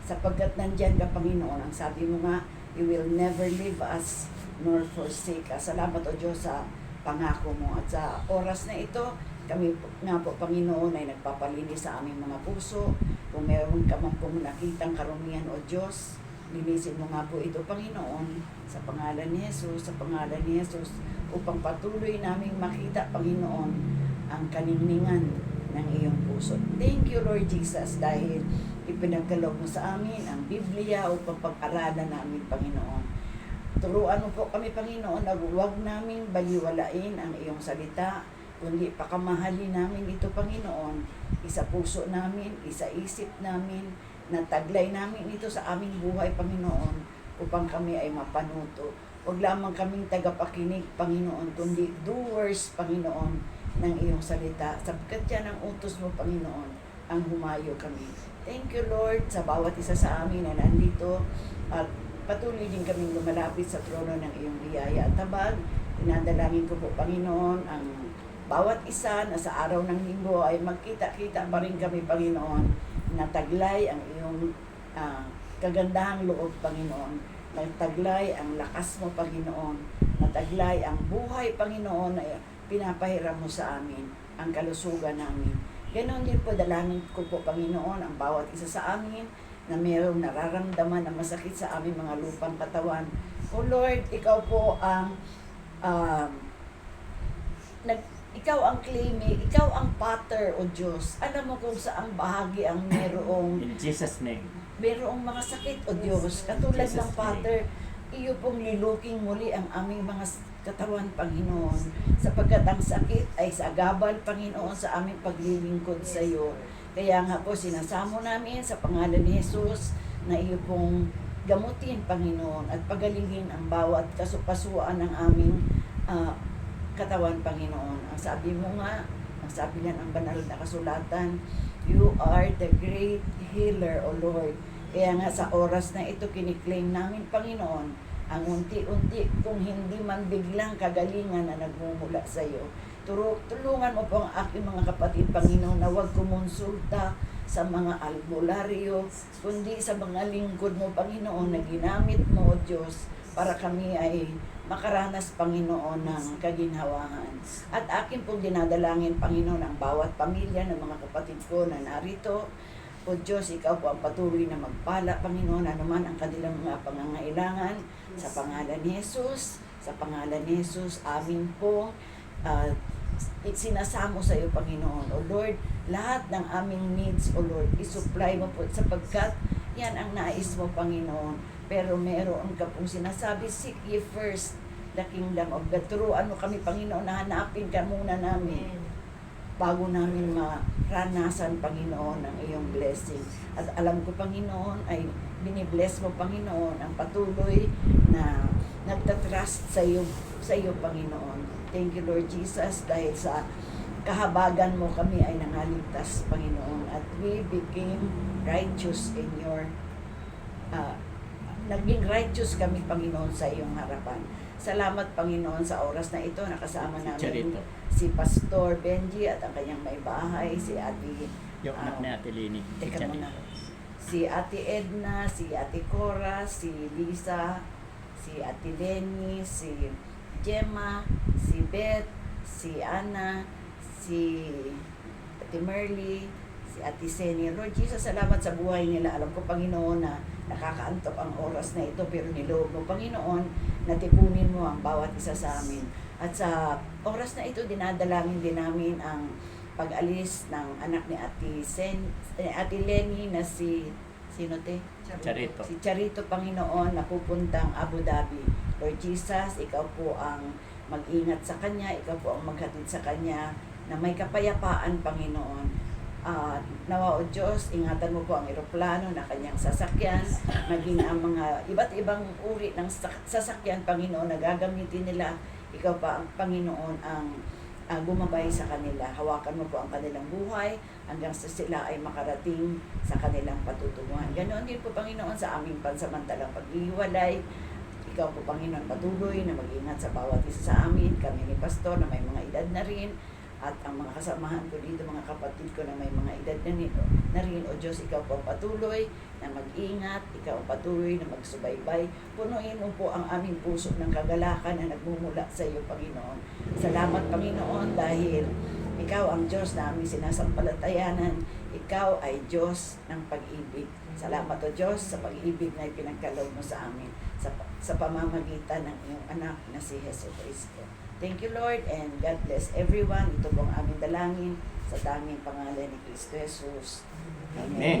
sapagkat nandyan ka, Panginoon. Ang sabi mo nga, you will never leave us nor forsake us. Salamat, O Diyos, sa pangako mo. At sa oras na ito, kami nga po, Panginoon, ay nagpapalinis sa aming mga puso. Kung meron ka man pong nakitang karumihan, O Diyos, linisin mo nga po ito, Panginoon, sa pangalan ni Jesus, sa pangalan ni Jesus, upang patuloy naming makita, Panginoon, ang kaningningan ng iyong puso. Thank you, Lord Jesus, dahil ipinagkaloob mo sa amin ang Biblia upang pag-aralan namin, Panginoon. Turuan mo po kami, Panginoon, na huwag naming baliwalain ang iyong salita, kundi pakamahalin namin ito, Panginoon, isa puso namin, isa isip namin, nataglay namin ito sa aming buhay, Panginoon, upang kami ay mapanuto. Huwag lamang kaming tagapakinig, Panginoon, kundi doers, Panginoon, ng iyong salita. Sapagkat yan ang utos mo, Panginoon, ang humayo kami. Thank you, Lord, sa bawat isa sa amin na nandito at patuloy din kaming lumalapit sa trono ng iyong biyaya at habag. Inadalangin ko po, Panginoon, ang bawat isa na sa araw ng linggo ay magkita-kita pa rin kami, Panginoon, nataglay ang iyong kagandahang loob, Panginoon. Nataglay ang lakas mo, Panginoon. Nataglay ang buhay, Panginoon, na pinapahiram mo sa amin, ang kalusugan namin. Ganon din po, dalangin ko po, Panginoon, ang bawat isa sa amin na mayroong nararamdaman na masakit sa aming mga lupang katawan. O Lord, ikaw po ang ikaw ang claiming, ikaw ang pattern, O Diyos. Alam mo kung saang bahagi ang mayroong In Jesus' name. mayroong mga sakit, O Diyos. Katulad Jesus' ng pattern, iyo pong liluking muli ang aming mga katawan, Panginoon. Sapagkat ang sakit ay sagabal, Panginoon, sa aming paglilingkod sa iyo. Kaya nga po, sinasamo namin sa pangalan ni Jesus na iyo pong gamutin, Panginoon, at pagalingin ang bawat kasupasuan ng aming katawan, Panginoon. Ang sabi mo nga, ang Ang sabi niya ng banal na kasulatan, You are the great healer, O Lord. Kaya nga sa oras na ito, kiniklaim namin, Panginoon, ang unti-unti, kung hindi man biglang kagalingan na nagmumula sa iyo. Tulungan mo po ang aking mga kapatid, Panginoon, na huwag kumonsulta sa mga albularyo, kundi sa mga lingkod mo, Panginoon, na ginamit mo, O Diyos, para kami ay makaranas, Panginoon, ng kaginhawahan. At akin pong dinadalangin, Panginoon, ang bawat pamilya ng mga kapatid ko na narito. O Diyos, Ikaw po ang patuloy na magpala, Panginoon, anuman ang kanilang mga pangangailangan. Sa pangalan ni Jesus, sa pangalan ni Jesus, amin po, sinasamo sa iyo, Panginoon. O Lord, lahat ng aming needs, O Lord, isupply mo po sapagkat yan ang nais mo, Panginoon. Pero meron ka pong sinasabi, seek ye first the kingdom of God. Turuan mo kami, Panginoon, na hanapin ka muna namin bago namin maranasan, Panginoon, ang iyong blessing. At alam ko, Panginoon, ay binibless mo, Panginoon, ang patuloy na nagtatrust sa iyo, Panginoon. Thank you, Lord Jesus, dahil sa kahabagan mo kami ay nangaligtas, Panginoon, at we became righteous in your naging righteous kami, Panginoon, sa iyong harapan. Salamat, Panginoon, sa oras na ito. Nakasama namin Charito. si Pastor Benji at ang kanyang may bahay, si Ate, Yung anak ni Ate Lini. Si teka Charito. muna, si Ate Edna, si Ate Cora, si Lisa, si Ate Lenny, si Gemma, si Beth, si Ana, si Ate Merly, si Ate Seni. Lord Jesus, salamat sa buhay nila. Alam ko, Panginoon, na nakakaantok ang oras na ito, pero niloob mo, Panginoon, natipunin mo ang bawat isa sa amin. At sa oras na ito, dinadalangin din namin ang pag-alis ng anak ni Ate Lenny na si, sino te? Charito. Si Charito, Panginoon, na pupuntang Abu Dhabi. Lord Jesus, Ikaw po ang mag-ingat sa kanya, Ikaw po ang maghatid sa kanya na may kapayapaan, Panginoon. Nawa, O Diyos, ingatan mo po ang eroplano na kanyang sasakyan, maging ang mga iba't ibang uri ng sasakyan, Panginoon, na gagamitin nila. Ikaw pa ang Panginoon ang gumabay sa kanila. Hawakan mo po ang kanilang buhay hanggang sa sila ay makarating sa kanilang patutunguhan. Ganoon din po, Panginoon, sa aming pansamantalang paghihiwalay. Ikaw po, Panginoon, patuloy na mag-ingat sa bawat isa sa amin. Kami ni Pastor na may mga edad na rin. At ang mga kasamahan ko dito, mga kapatid ko na may mga edad na rin, O Diyos, Ikaw po patuloy na mag-ingat, Ikaw patuloy na magsubaybay. Punuin mo po ang aming puso ng kagalakan na nagmumula sa iyo, Panginoon. Salamat, Panginoon, dahil Ikaw ang Diyos na aming sinasampalatayanan. Ikaw ay Diyos ng pag-ibig. Salamat, O Diyos, sa pag-ibig na ipinagkaloob mo sa amin sa pamamagitan ng iyong anak na si Jesucristo. Thank you, Lord, and God bless everyone. Ito pong aming dalangin sa daming pangalan ni Kristo Jesus. Amen.